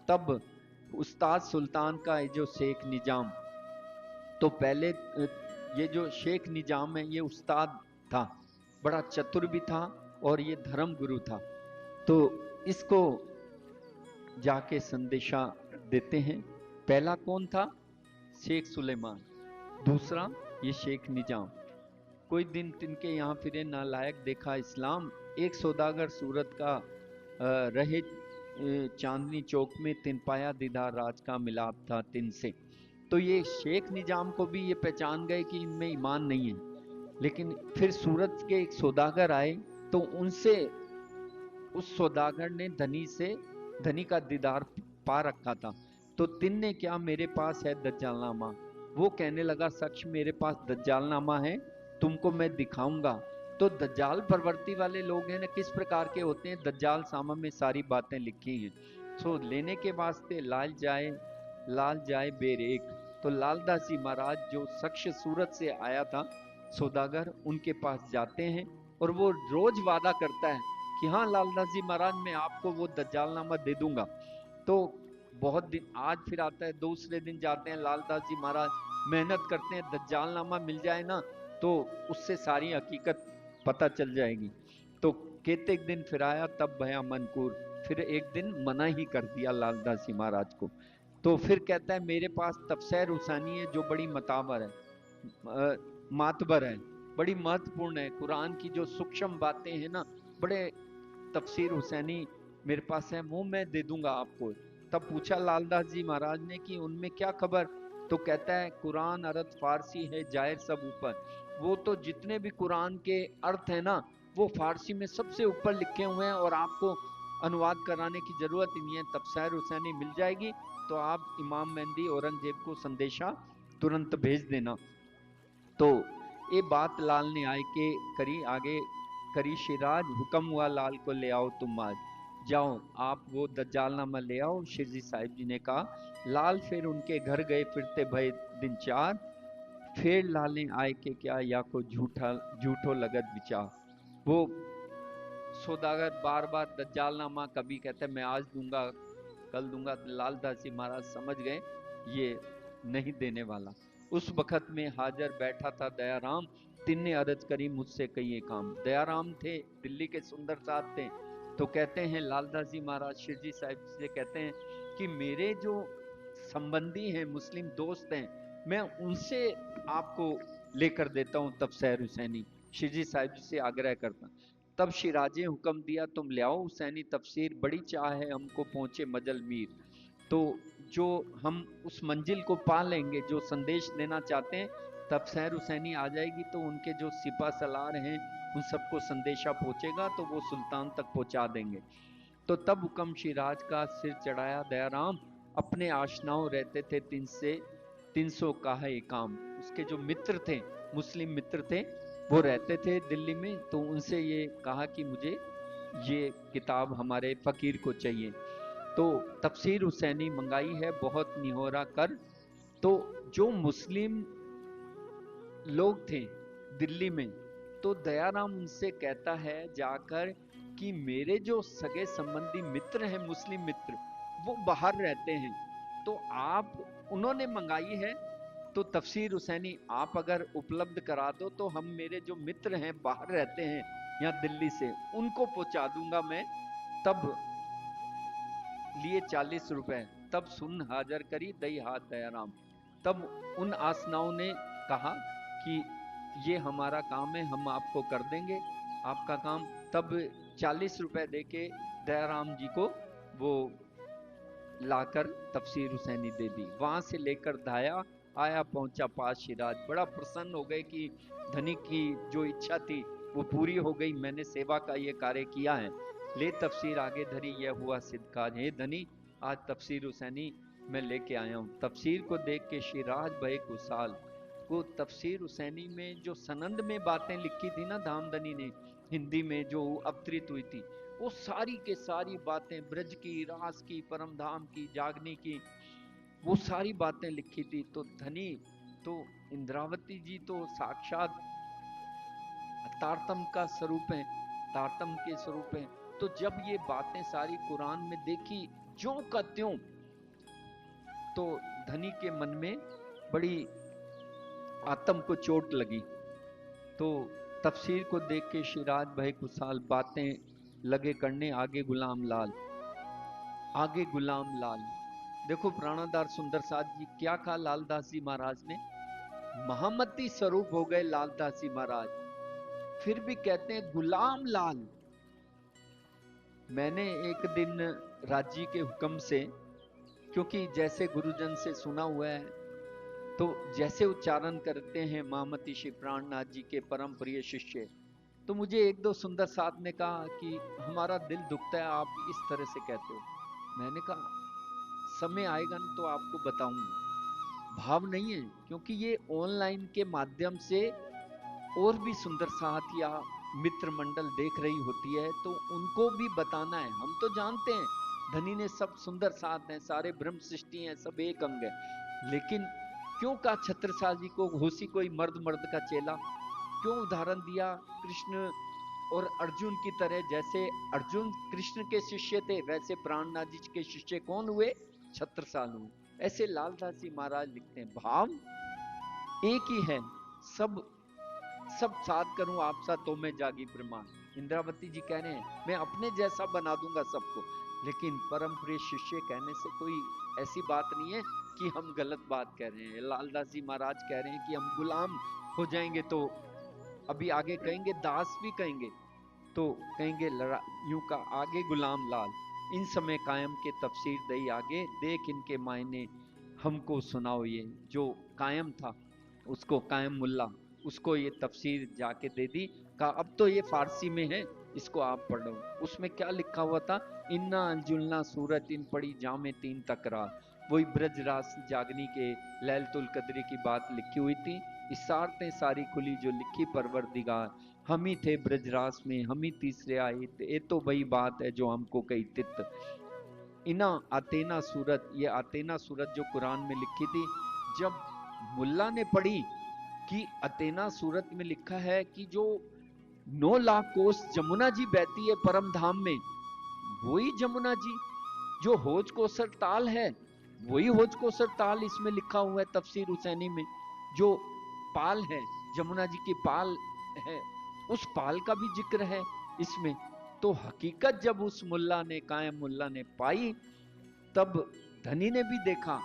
तब उस्ताद सुल्तान का ये जो शेख निजाम, तो पहले ये जो शेख निजाम है ये उस्ताद था, बड़ा चतुर भी था और ये धर्म गुरु था। तो इसको जाके संदेशा देते हैं। पहला कौन था? शेख सुलेमान। दूसरा ये शेख निजाम। कोई दिन तिनके यहाँ फिरे नालायक देखा इस्लाम, एक सौदागर सूरत का रहे चांदनी चौक में, तिन पाया दीदार राज का मिलाप था तिन से। तो ये शेख निजाम को भी ये पहचान गए कि इनमें ईमान नहीं है। लेकिन फिर सूरत के एक सौदागर आए, तो उनसे उस सौदागर ने धनी का दीदार पा रखा था। तो तिन ने क्या, मेरे पास है दज्जालनामा। वो कहने लगा सच मेरे पास दज्जालनामा है, तुमको मैं दिखाऊंगा। तो दज्जाल परवर्ती वाले लोग हैं ना किस प्रकार के होते हैं, दज्जाल सामा में सारी बातें लिखी हैं। सो लेने के वास्ते लाल जाए बेरेक। तो लालदासी महाराज जो शख्स सूरत से आया था सौदागर, उनके पास जाते हैं और वो रोज वादा करता है कि हाँ लालदास जी महाराज मैं आपको वो दज्जालनामा दे दूंगा। तो बहुत दिन आज फिर आता है, दूसरे दिन जाते हैं लालदास जी महाराज, मेहनत करते हैं दज्जालनामा मिल जाए ना तो उससे सारी हकीकत पता चल जाएगी। तो कहते एक दिन फिर आया तब भया मनकूर, फिर एक दिन मना ही कर दिया लालदास जी महाराज को। तो फिर कहता है मेरे पास तफसीर हुसैनी है जो बड़ी मातबर है, बड़ी महत्वपूर्ण है, कुरान की जो सूक्ष्म बातें हैं ना, बड़े तफसीर हुसैनी मेरे पास है, वो मैं दे दूंगा आपको। तब पूछा लालदास जी महाराज ने कि उनमें क्या खबर? तो कहता है कुरान अर्थ फारसी है जाहिर सब ऊपर। वो तो जितने भी कुरान के अर्थ है ना वो फारसी में सबसे ऊपर लिखे हुए हैं और आपको अनुवाद कराने की जरूरत ही नहीं है, तफसीर हुसैनी मिल जाएगी। तो आप इमाम मेहंदी औरंगजेब को संदेशा तुरंत भेज देना। तो ये बात लाल ने आए के करी आगे करी शिराज, हुक्म हुआ लाल को ले आओ तुम आज, जाओ आप वो दज्जालनामा ले आओ। शिरजी साहिब जी ने कहा। लाल फिर उनके घर गए, फिरते भय दिन चार, फिर लाले आए के क्या या को झूठो लगत विचार। वो सौदागर बार बार दज्जालनामा कभी कहते मैं आज दूंगा कल दूंगा, लालदास जी महाराज समझ गए ये नहीं देने वाला। उस वक्त में हाजिर बैठा था दयाराम, तिन्ने अर्ज करी मुझसे कई काम। दयाराम थे दिल्ली के सुंदर साहब थे। तो कहते हैं लालदास जी महाराज शिरजी साहिब से कहते हैं कि मेरे जो संबंधी हैं मुस्लिम दोस्त हैं मैं उनसे आपको लेकर देता हूँ तफसीर हुसैनी, शिरजी साहिब जी से आग्रह करता। तब शिराजे हुक्म दिया, तुम ले आओ हुसैनी तफसीर, बड़ी चाह है हमको पहुंचे मजल मीर। तो जो हम उस मंजिल को पा लेंगे, जो संदेश देना चाहते हैं, तफसीर हुसैनी आ जाएगी तो उनके जो सिपा सलार हैं उन सबको संदेशा पहुंचेगा तो वो सुल्तान तक पहुंचा देंगे। तो तब हुक्म शिराज का सिर चढ़ाया दयाराम, अपने आशनाओं रहते थे 300 का है काम। उसके जो मित्र थे, मुस्लिम मित्र थे, वो रहते थे दिल्ली में, तो उनसे ये कहा कि मुझे ये किताब हमारे फकीर को चाहिए। तो तफसीर हुसैनी मंगाई है, बहुत निहोरा कर। तो जो मुस्लिम लोग थे दिल्ली में, तो दयाराम उनसे कहता है जाकर कि मेरे जो सगे संबंधी मित्र हैं, मुस्लिम मित्र, वो बाहर रहते हैं, तो आप, उन्होंने मंगाई है, तो तफसीर हुसैनी आप अगर उपलब्ध करा दो तो हम, मेरे जो मित्र हैं बाहर रहते हैं यहाँ दिल्ली से, उनको पहुंचा दूंगा मैं। तब लिए 40 रुपए, तब सुन हाजर करी दई हाथ दयाराम। तब उन आसनाओं ने कहा कि ये हमारा काम है, हम आपको कर देंगे आपका काम। तब 40 रुपए देके दयाराम जी को वो लाकर तफसीर हुसैनी दे दी। वहां से लेकर धाया आया, पहुंचा पास शिराज, बड़ा प्रसन्न हो गए कि धनी की जो इच्छा थी वो पूरी हो गई, मैंने सेवा का ये कार्य किया है। ले तफसीर आगे धरी, यह हुआ सिद्धकाज। हे धनी, आज तफसीर हुसैनी मैं लेके आया हूँ। तफसीर को देख के शिराज भय खुशाल। को तफसीर हुसैनी में जो सनंद में बातें लिखी थी ना धामधनी ने, हिंदी में जो अवतरित हुई थी, वो सारी के सारी बातें, ब्रज की, रास की, परम धाम की, जागनी की, वो सारी बातें लिखी थी। तो धनी, तो इंद्रावती जी तो साक्षात तारतम का स्वरूप है, तारतम के स्वरूप है। तो जब ये बातें सारी कुरान में देखी ज्यों का त्यों, तो धनी के मन में बड़ी आत्म को चोट लगी। तो तफसीर को देख के शिराज भय खुशाल, बातें लगे करने आगे गुलाम लाल, आगे गुलाम लाल। देखो प्राणाधार सुंदर साथ जी क्या कहा लालदास जी महाराज ने, महामती स्वरूप हो गए लालदास जी महाराज, फिर भी कहते हैं गुलाम लाल। मैंने एक दिन राजी के हुक्म से, क्योंकि जैसे गुरुजन से सुना हुआ है, तो जैसे उच्चारण करते हैं महामती श्री प्राणनाथ जी के परम प्रिय शिष्य, तो मुझे एक दो सुंदर साथ ने कहा कि हमारा दिल दुखता है आप इस तरह से कहते हो। मैंने कहा समय आएगा ना तो आपको बताऊंगा, भाव नहीं है, क्योंकि ये ऑनलाइन के माध्यम से और भी सुंदर साथ या मित्र मंडल देख रही होती है, तो उनको भी बताना है। हम तो जानते हैं धनी ने सब सुंदर साथ हैं, सारे ब्रह्म सृष्टि हैं, सब एक अंग है, लेकिन क्यों कहा छत्रसाल जी को होसी कोई मर्द मर्द का चेला, क्यों उदाहरण दिया कृष्ण और अर्जुन की तरह, जैसे अर्जुन कृष्ण के शिष्य थे वैसे प्राणनाथ जी के शिष्य कौन हुए, छत्रसाल हुए। ऐसे लालदास जी महाराज लिखते हैं भाव एक ही है, सब सब साथ करूं आप सा तो मैं जागी प्रमाण। इंद्रावती जी कह रहे हैं मैं अपने जैसा बना दूंगा सबको, लेकिन परम प्रिय शिष्य कहने से कोई ऐसी बात नहीं है कि हम गलत बात कह रहे हैं। लालदास जी महाराज कह रहे हैं कि हम गुलाम हो जाएंगे, तो अभी आगे कहेंगे दास भी कहेंगे, तो कहेंगे यूं का आगे गुलाम लाल, इन समय कायम के तफसीर दई आगे, देख इनके मायने हमको सुनाओ। ये जो कायम था उसको कायम मुल्ला, उसको ये तफसीर जाके दे दी, कहा अब तो ये फारसी में है, इसको आप पढ़ लो। उसमें क्या लिखा हुआ था, इन्ना अंजुलना सूरत इन पड़ी जामे तीन तकरार, वही ब्रज रास जागनी के लैलतुल कदरी की बात लिखी हुई थी। इसारतें सारी खुली जो लिखी परवरदिगार, हम ही थे ब्रजरास में, हम ही तीसरे आए, ये तो वही बात है जो हमको कही तित। इना आतेना सूरत, ये आतेना सूरत जो कुरान में लिखी थी, जब मुल्ला ने पढ़ी कि अतेना सूरत में लिखा है कि जो 9 लाख कोस जमुना जी बहती है परम धाम में, वही जमुना जी, जो होज कोसर ताल है वही होज कोसर ताल इसमें लिखा हुआ है तफसीर हुसैनी में। जो पाल है, जमुना जी की पाल है, उस पाल का भी जिक्र है इसमें। तो हकीकत जब उस मुल्ला ने, कायम मुल्ला ने पाई, तब धनी ने भी देखा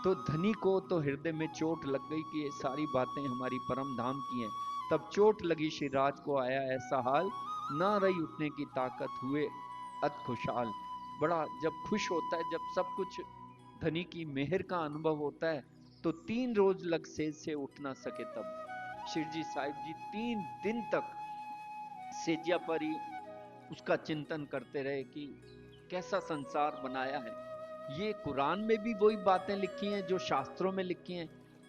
तो धनी को तो हृदय में चोट लग गई कि ये सारी बातें हमारी परम धाम की हैं। तब चोट लगी श्री राज को आया ऐसा हाल, ना रही उठने की ताकत, हुए अत खुशहाल। बड़ा जब खुश होता है, जब सब कुछ धनी की मेहर का अनुभव होता है, तो 3 रोज लग सेज से उठ ना सके। तब शिव जी साहिब जी 3 दिन तक सेजिया पर ही उसका चिंतन करते रहे कि कैसा संसार बनाया है। ये कुरान में भी वही बातें लिखी हैं जो शास्त्रों में लिखी हैं,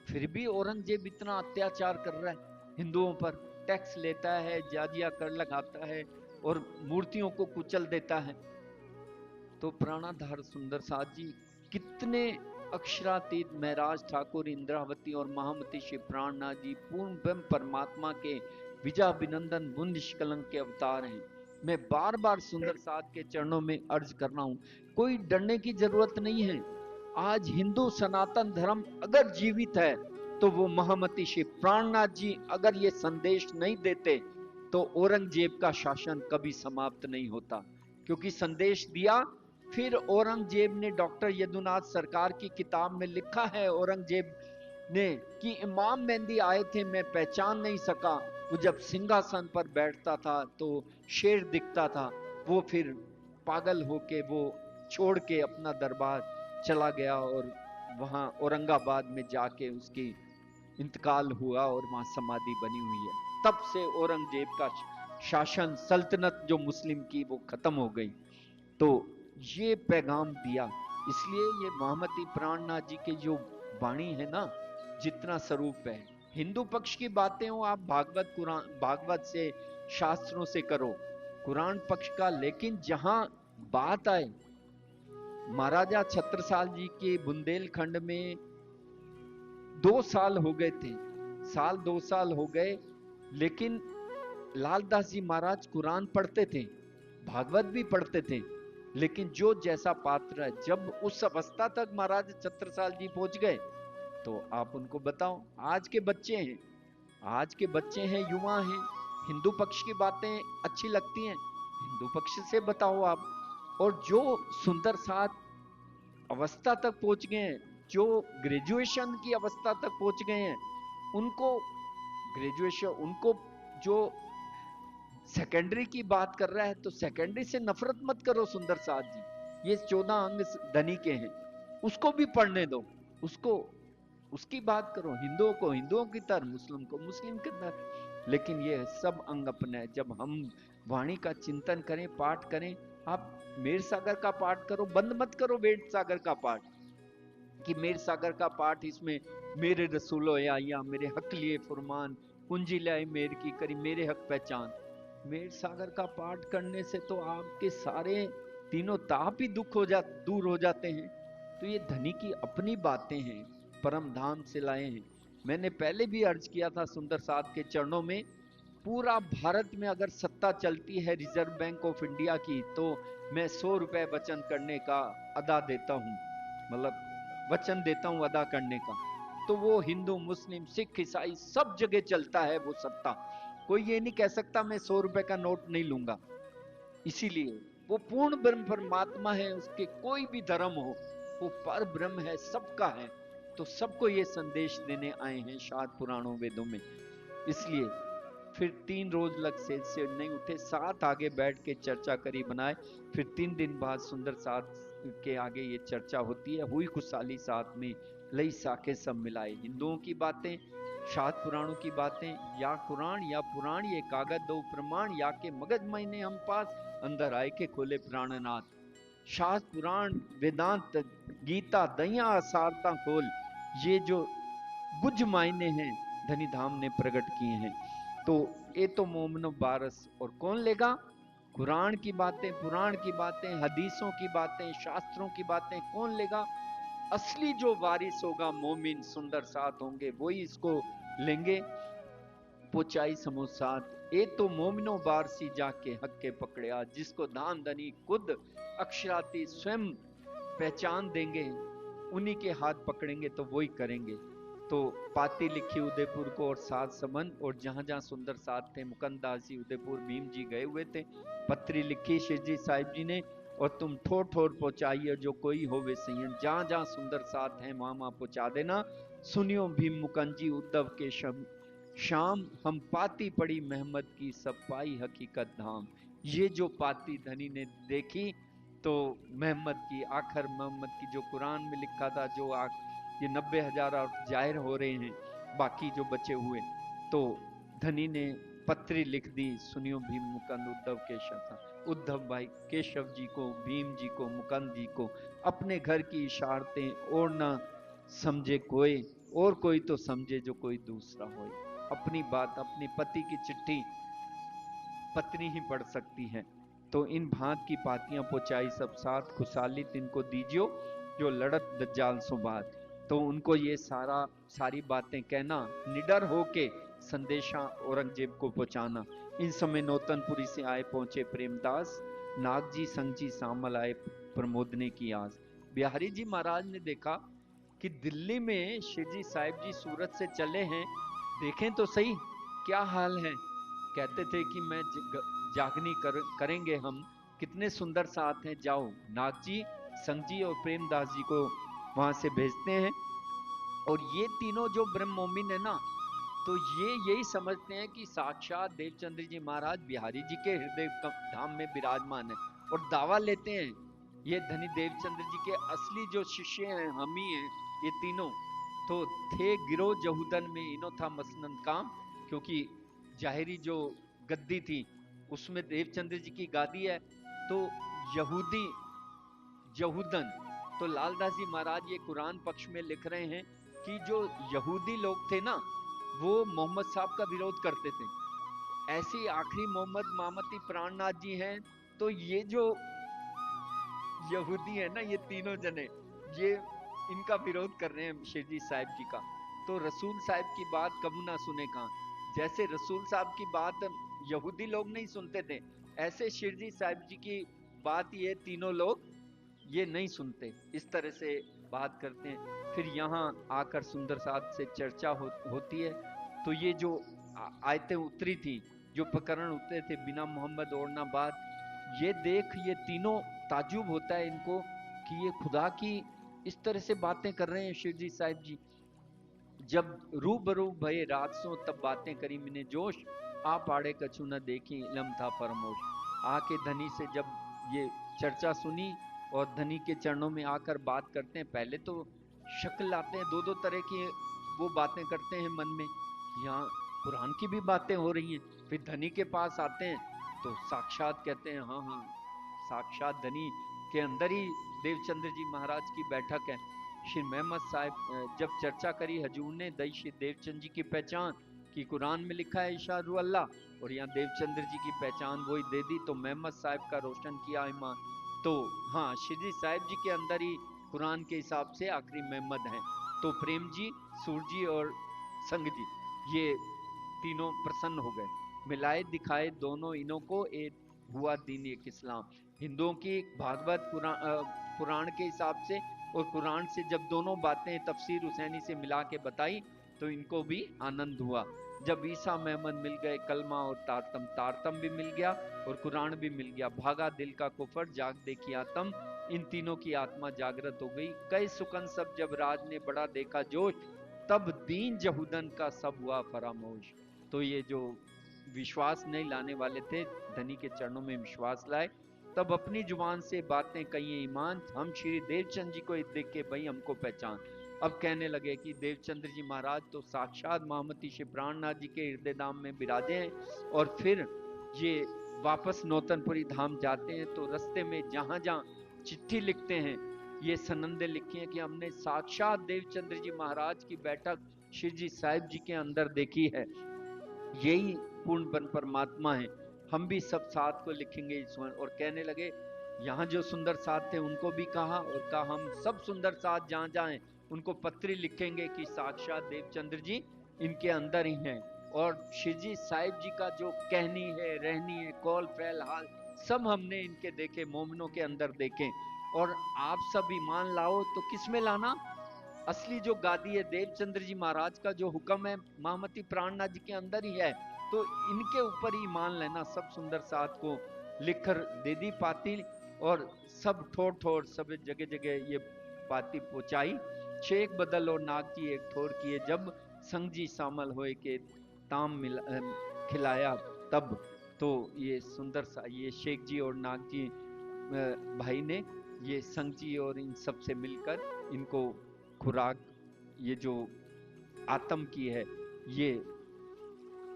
फिर भी औरंगजेब इतना अत्याचार कर रहा है हिंदुओं पर, टैक्स लेता है, जाजिया कर लगाता है और मूर्तियों को कुचल देता है। तो प्राणाधार सुंदर साथ जी कितने अक्षरातीत महराज ठाकुर, इंद्रावती और महामती श्री प्राणनाथ जी पूर्ण ब्रह्म परमात्मा के विजाभिनंदन बुन निष्कलंक के अवतार हैं। मैं बार बार सुंदर साथ के चरणों में अर्ज कर रहा हूं, कोई डरने की जरूरत नहीं है। आज हिंदू सनातन धर्म अगर जीवित है तो वो महामती श्री प्राणनाथ जी अगर ये संदेश नहीं देते तो औरंगजेब का शासन कभी समाप्त नहीं होता। क्योंकि संदेश दिया, फिर औरंगजेब ने, डॉक्टर यदुनाथ सरकार की किताब में लिखा है औरंगजेब ने कि इमाम मेहंदी आए थे, मैं पहचान नहीं सका। वो जब सिंहासन पर बैठता था तो शेर दिखता था, वो फिर पागल होके वो छोड़ के अपना दरबार चला गया और वहां औरंगाबाद में जाके उसकी इंतकाल हुआ और वहां समाधि बनी हुई है। तब से औरंगजेब का शासन, सल्तनत जो मुस्लिम की, वो खत्म हो गई। तो ये पैगाम दिया, इसलिए ये महामती प्राणनाथ जी के जो वाणी है ना, जितना स्वरूप है। हिंदू पक्ष की बातें हो आप भागवत कुरान, भागवत से, शास्त्रों से करो, कुरान पक्ष का, लेकिन जहां बात आए, महाराजा छत्रसाल जी के बुंदेलखंड में 2 साल हो गए थे, 2 साल हो गए, लेकिन लालदास जी महाराज कुरान पढ़ते थे, भागवत भी पढ़ते थे, लेकिन जो जैसा पात्र है, जब उस अवस्था तक महाराज छत्रसाल जी पहुंच गए तो आप उनको बताओ। आज के बच्चे हैं, आज के बच्चे हैं, युवा हैं, हिंदू पक्ष की बातें अच्छी लगती हैं, हिंदू पक्ष से बताओ आप। और जो सुंदर साथ अवस्था तक पहुंच गए हैं, जो ग्रेजुएशन की अवस्था तक पहुंच गए हैं, उनको ग्रेजुएशन, उनको जो सेकेंडरी की बात कर रहा है तो सेकेंडरी से नफरत मत करो सुंदर साथ जी, ये 14 अंग धनी के हैं, उसको भी पढ़ने दो, उसको, उसकी बात करो। हिंदुओं को हिंदुओं की तरह, मुस्लिम को मुस्लिम की तरह, लेकिन ये सब अंग अपने हैं। जब हम वाणी का चिंतन करें, पाठ करें, आप मेर सागर का पाठ करो, बंद मत करो वेद सागर का पाठ कि मेर सागर का पाठ, इसमें मेरे रसूलो या मेरे हक लिए फुरमान, कुंजी लाई मेर की करी मेरे हक पहचान। मेर सागर का पाठ करने से तो आपके सारे तीनों ताप ही दूर हो जाते हैं। तो ये धनी की अपनी बातें हैं, परम धाम से लाए हैं। मैंने पहले भी अर्ज किया था सुंदर साथ के चरणों में, पूरा भारत में अगर सत्ता चलती है रिजर्व बैंक ऑफ इंडिया की, तो मैं 100 रुपए वचन करने का अदा देता हूँ, मतलब वचन देता हूँ अदा करने का। तो वो हिंदू, मुस्लिम, सिख, ईसाई सब जगह चलता है वो सत्ता। कोई ये नहीं कह सकता मैं 100 रुपए का नोट नहीं लूंगा। इसीलिए वो पूर्ण ब्रह्म परमात्मा है, उसके कोई भी धर्म हो, वो पर ब्रह्म है, सबका है। तो सबको ये संदेश देने आए हैं शास्त्र पुराणों वेदों में। इसलिए फिर 3 रोज लग से नहीं उठे, 7 आगे बैठ के चर्चा करी बनाए। फिर 3 दिन बाद सुंदर साथ के आगे ये चर्चा होती है, हुई खुशहाली साथ में, लई साके सब मिलाए। हिंदुओं की बातें, शास्त्र पुराणों की बातें, या कुरान या पुराण, ये कागज दो प्रमाण, या के मगज महीने हम पास, अंदर आए के खोले प्राणनाथ। शास्त्र पुराण वेदांत गीता दया सारता खोल, ये जो गुज मायने हैं धनी धाम ने प्रकट किए हैं। तो ये तो मोमनो बारस, और कौन लेगा? कुरान की बातें, पुराण की बातें, हदीसों की बातें, शास्त्रों की बातें कौन लेगा? असली जो वारिस होगा, मोमिन सुंदर साथ होंगे, वही इसको लेंगे। पोचाई समोसात ए तो मोमिनो बारसी जाके हक के पकड़िया, जिसको दान धनी खुद अक्षराती स्वयं पहचान देंगे, उन्हीं के हाथ पकड़ेंगे तो वही करेंगे। तो पाती लिखी उदयपुर को और सात संबंध, और जहां जहां सुंदर साथ थे, मुकंदास जी उदयपुर भीम जी गए हुए थे, पत्री लिखी शिव जी साहिब जी ने, और तुम ठोर ठोर पहुंचाइए जो कोई होवे सयन, जहां जहां सुंदर साथ है वहां वहां पहुंचा देना। सुनियो भीम मुकंजी उद्धव के शब्द, शाम हम पाती पड़ी मेहमद की, सब पाई हकीकत धाम। ये जो पाती धनी ने देखी तो मोहम्मद की, आखिर मोहम्मद की जो कुरान में लिखा था, जो ये 90,000 और जाहिर हो रहे हैं बाकी जो बचे हुए, तो धनी ने पत्री लिख दी। सुनियो भीम मुकंद उद्धव केशव था, उद्धव भाई केशव जी को, भीम जी को, मुकंद जी को अपने घर की इशारतें, और ना समझे कोई, और कोई तो समझे जो कोई दूसरा हो। अपनी बात, अपनी पति की चिट्ठी पत्नी ही पढ़ सकती है। तो इन भांत की पातियां पहुंचाई सब साथ, खुशाली तिनको दीजियो जो लड़त दज्जाल सुबात। तो उनको ये सारी बातें कहना, निडर होके संदेशा औरंगजेब को पहुंचाना। इन समय नौतनपुरी से आए पहुंचे प्रेमदास, नागजी संगजी सामल आए प्रमोदने की आस। बिहारी जी महाराज ने देखा कि दिल्ली में शिवजी साहिब जी सूरत से चले हैं, देखें तो सही क्या हाल है। कहते थे कि मैं जागनी करेंगे हम, कितने सुंदर साथ हैं, जाओ। नागजी, संगजी और प्रेमदास जी को वहां से भेजते हैं। और ये तीनों जो ब्रह्म मोमिन है ना, तो ये यही समझते हैं कि साक्षात देवचंद्र जी महाराज बिहारी जी के हृदय धाम में विराजमान है, और दावा लेते हैं ये धनी देवचंद्र जी के असली जो शिष्य हैं हम ही हैं ये तीनों। तो थे गिरो जहूदन में, इनो था मसनन काम, क्योंकि जाहिरी जो गद्दी थी उसमें देवचंद्र जी की गादी है। तो यहूदी यहूदन, तो लालदास जी महाराज ये कुरान पक्ष में लिख रहे हैं कि जो यहूदी लोग थे ना, वो मोहम्मद साहब का विरोध करते थे। ऐसे आखिरी मोहम्मद मामती प्राणनाथ जी हैं, तो ये जो यहूदी है ना, ये तीनों जने, ये इनका विरोध कर रहे हैं शिरजी साहिब जी का। तो रसूल साहिब की बात कबू ना सुने कहां, जैसे रसूल साहब की बात यहूदी लोग नहीं सुनते थे, ऐसे शिरजी साहिब जी की बात ये तीनों लोग ये नहीं सुनते, इस तरह से बात करते हैं। फिर यहाँ आकर सुंदर साथ से चर्चा होती है। तो ये जो आयतें उतरी थी, जो प्रकरण उतरे थे, बिना मोहम्मद और ना बात, ये देख ये तीनों ताजुब होता है इनको कि ये खुदा की इस तरह से बातें कर रहे हैं शिवजी साहिब जी। जब रूबरू भये रात सो, तब बातें करी मैंने जोश, आ पाड़े कछु न देखी इलम था परमोश। आके धनी से जब ये चर्चा सुनी और धनी के चरणों में आकर बात करते हैं, पहले तो शक्ल लाते हैं, दो दो तरह की वो बातें करते हैं मन में, यहाँ कुरान की भी बातें हो रही हैं। फिर धनी के पास आते हैं तो साक्षात कहते हैं, हाँ हाँ साक्षात धनी के अंदर ही देवचंद्र जी महाराज की बैठक है। श्री मोहम्मद साहब जब चर्चा करी हजूर ने, दई श्री देवचंद जी की पहचान कि कुरान में लिखा है इशारू अल्लाह, और यहाँ देवचंद्र जी की पहचान वही दे दी, तो मोहम्मद साहब का रोशन किया ईमान। तो हाँ, श्री साहिब जी के अंदर ही कुरान के हिसाब से आखिरी मोहम्मद हैं। तो प्रेम जी, सूर जी और संग जी, ये तीनों प्रसन्न हो गए। मिलाए दिखाए दोनों इनों को, एक हुआ दीन एक इस्लाम। हिंदुओं की भागवत पुराण के हिसाब से और कुरान से जब दोनों बातें तफसीर हुसैनी से मिला के बताई, तो इनको भी आनंद हुआ। जब ईसा मोहम्मद मिल गए, कलमा और तारतम भी मिल गया और कुरान भी मिल गया। भागा दिल का कुफर, जाग देखी आत्म, इन तीनों की आत्मा जागृत हो गई। कई सुकन सब जब राज ने बड़ा देखा जोश, तब दीन जहूदन का सब हुआ फरामोश। तो ये जो विश्वास नहीं लाने वाले थे, धनी के चरणों में विश्वास लाए, तब अपनी जुबान से बातें कही ईमान, हम श्री देवचंद जी को देख के भाई हमको पहचान। अब कहने लगे कि देवचंद्र जी महाराज तो साक्षात महामती श्री प्राणनाथ जी के हृदय धाम में विराजे हैं। और फिर ये वापस नौतनपुरी धाम जाते हैं, तो रास्ते में जहां जहां चिट्ठी लिखते हैं, ये सनंदे लिखी हैं कि हमने साक्षात देवचंद्र जी महाराज की बैठक श्री जी साहिब जी के अंदर देखी है, यही पूर्ण परमात्मा है। हम भी सब साथ को लिखेंगे ईश्वर। और कहने लगे यहाँ जो सुंदर साथ थे उनको भी कहा, और कहा हम सब सुंदर साथ जहाँ जाएं उनको पत्री लिखेंगे कि साक्षात देवचंद्र जी इनके अंदर ही हैं। और शिवजी साहिब जी का जो कहनी है, रहनी है, कौल फैल हाल, सब हमने इनके देखे, मोमिनों के अंदर देखे। और आप सब ईमान लाओ, तो किस में लाना? असली जो गादी है देवचंद्र जी महाराज का जो हुक्म है महामती प्राणनाथ जी के अंदर ही है, तो इनके ऊपर ही मान लेना। सब सुंदर साथ को लिखकर दे दी पाती। और सब ठोर ठोर सब जगह जगह ये बाती पहुंचाई। शेख बदल और नाग जी एक ठोर किए जब, संग जी शामिल होए के ताम खिलाया तब। तो ये सुंदर सा ये शेख जी और नाग जी भाई ने ये संग जी और इन सब से मिलकर इनको खुराक, ये जो आत्म की है, ये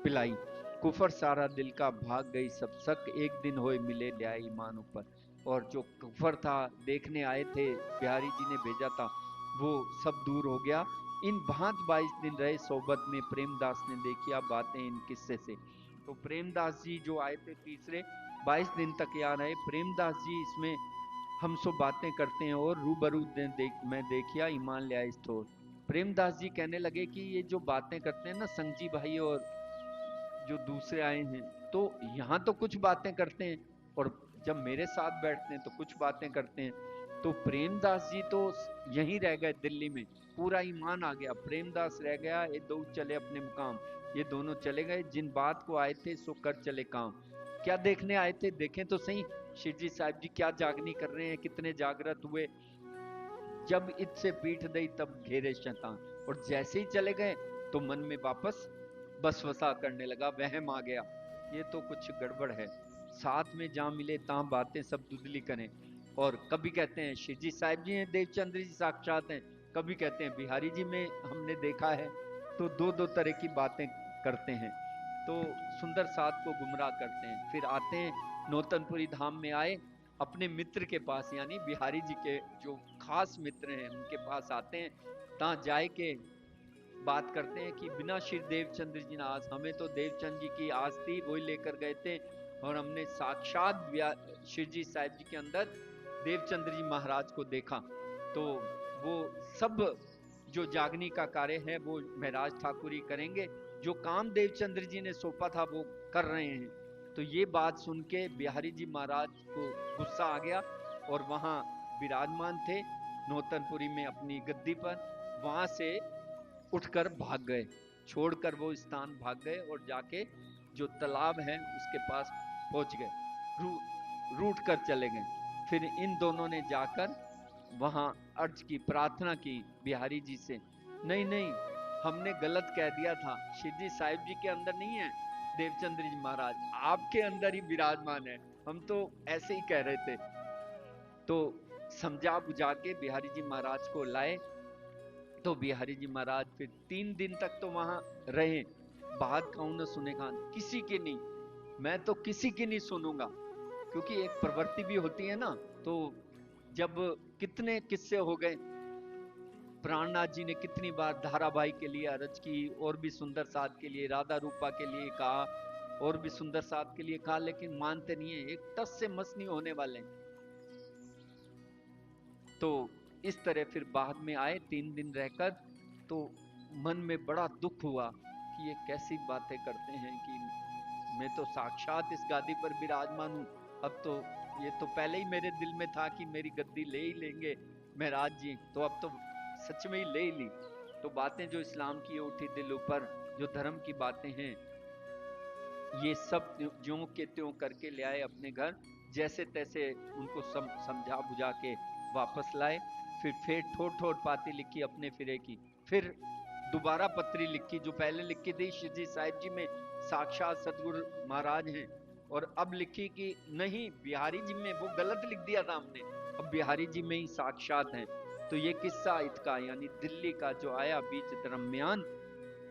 पिलाई। कुफर सारा दिल का भाग गई सब शक, एक दिन होए मिले लिया ईमान ऊपर। और जो कुफर था देखने आए थे, बिहारी जी ने भेजा था, वो सब दूर हो गया। इन भांत 22 दिन रहे सोबत में, प्रेमदास ने देखिया बातें इन किस्से से। तो प्रेमदास जी जो आए थे तीसरे, 22 दिन तक यहाँ रहे प्रेमदास जी, इसमें हम सब बातें करते हैं और रूबरू मैं देखिया ईमान लिया इस थोर। प्रेमदास जी कहने लगे कि ये जो बातें करते हैं ना संगजी भाई और जो दूसरे आए हैं, तो यहाँ तो कुछ बातें करते हैं और जब मेरे साथ बैठते हैं तो कुछ बातें करते हैं। तो प्रेमदास जी तो यहीं रह गए दिल्ली में, पूरा ईमान आ गया, प्रेमदास रह गया, ये दो चले अपने मुकाम। ये दोनों चले गए, जिन बात को आए थे सो कर चले काम। क्या देखने आए थे, देखें तो सही शिवजी साहब जी क्या जागनी कर रहे हैं, कितने जागृत हुए। जब इससे पीठ दई तब घेरे शैतान, और जैसे ही चले गए तो मन में वापस बसवसा करने लगा, वहम आ गया, ये तो कुछ गड़बड़ है। साथ में जा मिले ता बातें सब दुधली करें। और कभी कहते हैं शिवजी साहिब जी हैं, देवचंद्र जी साक्षात हैं, कभी कहते हैं बिहारी जी में हमने देखा है। तो दो दो तरह की बातें करते हैं। तो सुंदर साथ को गुमराह करते हैं। फिर आते हैं नौतनपुरी धाम में आए, अपने मित्र के पास, यानी बिहारी जी के जो खास मित्र हैं उनके पास आते हैं। ता जाए के बात करते हैं कि बिना श्री देवचंद्र जी नाज, हमें तो देवचंद्र जी की आस थी, वही लेकर गए थे, और हमने साक्षात शिव जी साहिब जी के अंदर देवचंद्र जी महाराज को देखा। तो वो सब जो जागनी का कार्य है वो महराज ठाकुर ही करेंगे, जो काम देवचंद्र जी ने सौंपा था वो कर रहे हैं। तो ये बात सुन के बिहारी जी महाराज को गुस्सा आ गया, और वहां विराजमान थे नौतनपुरी में अपनी गद्दी पर, वहां से उठकर भाग गए, छोड़कर वो स्थान भाग गए और जाके जो तालाब है उसके पास पहुंच गए, रू, रूट कर चले गए। फिर इन दोनों ने जाकर वहां अर्ज की, प्रार्थना की बिहारी जी से, नहीं नहीं, हमने गलत कह दिया था, शिव जी साहिब जी के अंदर नहीं है देवचंद्र जी महाराज, आपके अंदर ही विराजमान है, हम तो ऐसे ही कह रहे थे। तो समझा बुझा के बिहारी जी महाराज को लाए। तो बिहारी जी महाराज फिर 3 दिन तक तो वहां रहे। बात कौन न सुनेगा, किसी की नहीं, मैं तो किसी की नहीं सुनूंगा, क्योंकि एक प्रवृत्ति भी होती है ना। तो जब कितने किस्से हो गए, प्राणनाथ जी ने कितनी बार धाराबाई के लिए अर्ज की, और भी सुंदर साथ के लिए, राधा रूपा के लिए कहा, और भी सुंदर साथ के लिए कहा, लेकिन मानते नहीं है, एक टस से मस नहीं होने वाले। तो इस तरह फिर बाद में आए 3 दिन रहकर। तो मन में बड़ा दुख हुआ कि ये कैसी बातें करते हैं कि मैं तो साक्षात इस गादी पर विराजमान हूँ। अब तो ये तो पहले ही मेरे दिल में था कि मेरी गद्दी ले ही लेंगे महराज जी, तो अब तो सच में ही ले ही ली। तो बातें जो इस्लाम की उठी दिल ऊपर, जो धर्म की बातें हैं, ये सब ज्यों के त्यों करके ले आए अपने घर, जैसे तैसे उनको समझा बुझा के वापस लाए। फिर ठोर ठोर पाती लिखी अपने फिरे की। फिर दोबारा पत्री लिखी, जो पहले लिखी थी शिवजी साहिब जी में साक्षात सतगुरु महाराज हैं, और अब लिखी कि नहीं, बिहारी जी में, वो गलत लिख दिया था हमने, अब बिहारी जी में ही साक्षात हैं। तो ये किस्सा इतका, यानी दिल्ली का जो आया बीच दरमियान,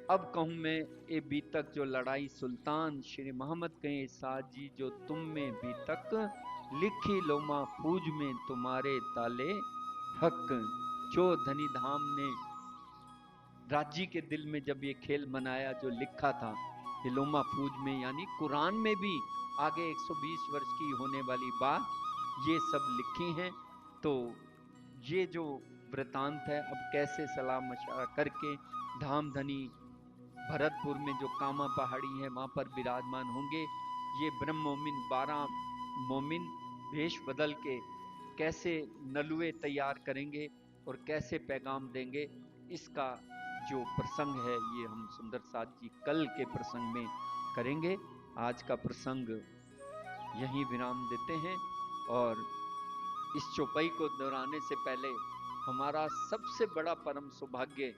अब कहूँ मैं ए बी तक जो लड़ाई सुल्तान, श्री मोहम्मद कहे साजी जो तुम में भी तक, लिखी लो महफूज में तुम्हारे ताले हक। जो धनी धाम ने राजी के दिल में जब ये खेल मनाया, जो लिखा था ये लोमा फूज में, यानी कुरान में भी आगे 120 वर्ष की होने वाली बात ये सब लिखी हैं। तो ये जो वृतांत है, अब कैसे सलाह मशवरा करके धाम धनी भरतपुर में जो कामा पहाड़ी है वहां पर विराजमान होंगे, ये ब्रह्म मोमिन 12 मोमिन वेश बदल के कैसे नलुए तैयार करेंगे और कैसे पैगाम देंगे, इसका जो प्रसंग है ये हम सुंदर साथ जी कल के प्रसंग में करेंगे। आज का प्रसंग यहीं विराम देते हैं, और इस चौपाई को दोहराने से पहले हमारा सबसे बड़ा परम सौभाग्य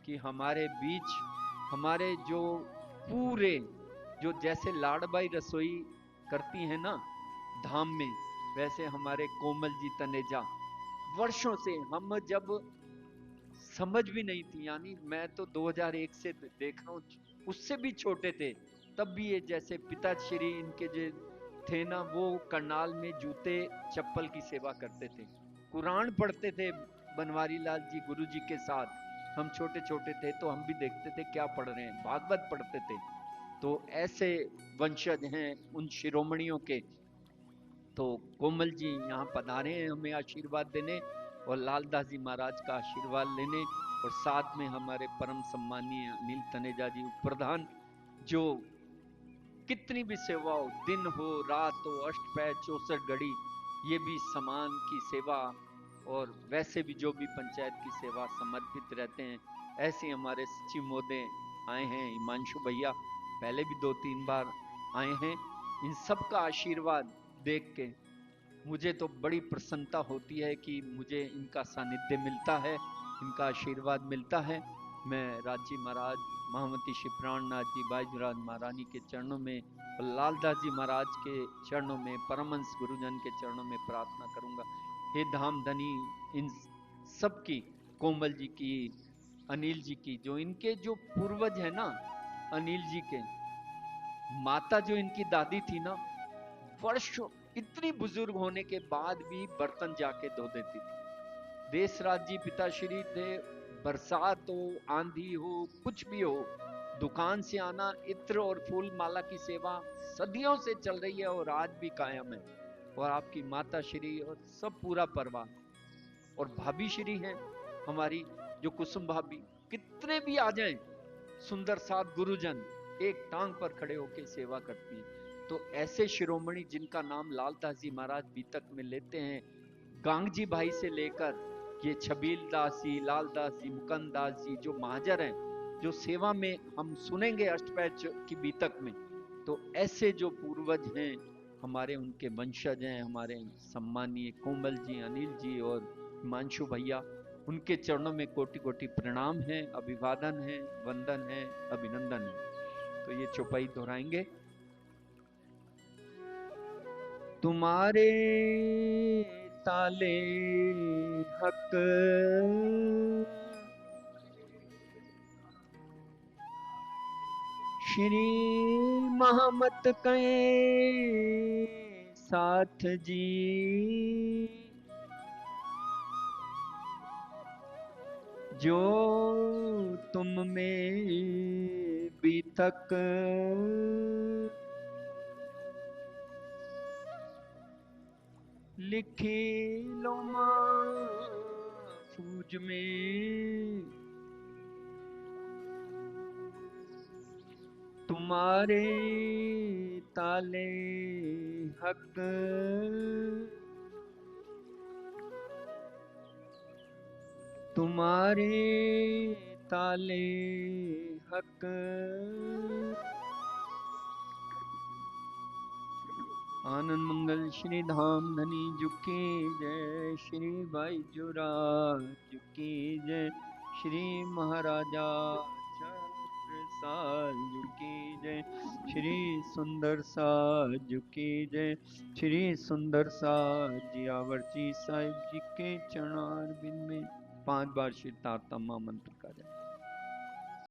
कि हमारे बीच हमारे जो पूरे जो जैसे लाडबाई रसोई करती हैं ना धाम में, वैसे हमारे कोमल जी तनेजा वर्षों से, हम जब समझ भी नहीं थी, यानी मैं तो 2001 से देख रहा हूँ, उससे भी छोटे थे, तब भी ये जैसे पिताश्री इनके जो थे ना, वो करनाल में जूते चप्पल की सेवा करते थे, कुरान पढ़ते थे बनवारी लाल जी गुरु जी के साथ। हम छोटे छोटे थे तो हम भी देखते थे क्या पढ़ रहे हैं, भागवत पढ़ते थे। तो ऐसे वंशज हैं उन शिरोमणियों के। तो कोमल जी यहाँ पधारे हैं हमें आशीर्वाद देने और लालदास जी महाराज का आशीर्वाद लेने, और साथ में हमारे परम सम्मानीय अनिल तनेजा जी उप प्रधान, जो कितनी भी सेवा हो, दिन हो रात हो, अष्टपैर 64 घड़ी, ये भी समान की सेवा और वैसे भी जो भी पंचायत की सेवा समर्पित रहते हैं। ऐसे हमारे सचिव महोदय आए हैं, हिमांशु भैया पहले भी 2-3 बार आए हैं। इन सब का आशीर्वाद देख के मुझे तो बड़ी प्रसन्नता होती है कि मुझे इनका सानिध्य मिलता है, इनका आशीर्वाद मिलता है। मैं राजी महाराज, महामती श्री प्राणनाथ जी, बाईजराज महारानी के चरणों में और लालदास जी महाराज के चरणों में, परमहंस गुरुजन के चरणों में प्रार्थना करूंगा, हे धाम धनी इन सब की, कोमल जी की, अनिल जी की, जो इनके जो पूर्वज है ना, अनिल जी के माता जो इनकी दादी थी ना, वर्षों इतनी बुजुर्ग होने के बाद भी बर्तन जाके धो देती थी। देशराज जी पिताश्री थे, बरसात हो, आंधी हो, कुछ भी हो, दुकान से आना, इत्र और फूल माला की सेवा सदियों से चल रही है और आज भी कायम है। और आपकी माता श्री और सब पूरा परिवार और भाभी श्री हैं हमारी, जो कुसुम भाभी, कितने भी आ जाएं, सुंदर साथ गुरुजन एक टांग पर खड़े होकर सेवा करती हैं। तो ऐसे शिरोमणि जिनका नाम लालदास जी महाराज बीतक में लेते हैं, गांगजी भाई से लेकर ये छबील दास जी, लालदास जी, मुकंद दास जी, जो महाजर हैं, जो सेवा में हम सुनेंगे अष्टपैच की बीतक में, तो ऐसे जो पूर्वज हैं हमारे, उनके वंशज हैं हमारे सम्मानीय कोमल जी, अनिल जी और हिमांशु भैया, उनके चरणों में कोटि कोटि प्रणाम है, अभिवादन है, वंदन है, अभिनंदन है। तो ये चौपाई दोहराएंगे। तुम्हारे ताले हक श्री महामत के साथ जी, जो तुम में बीतक लिखी लो महफूज में, तुम्हारे ताले हक तुम्हारे ताले हक आनंद मंगल श्री धाम धनी झुकी जय, श्री भाई जुराज झुकी जय, श्री महाराजा छत्रसाल झुकी जय, श्री सुंदर साज झुकी जय, श्री सुंदर साज जियावर जी साहिब जी के चरणार बिन में 5 बार श्री तारतम्मा मंत्र का जाए।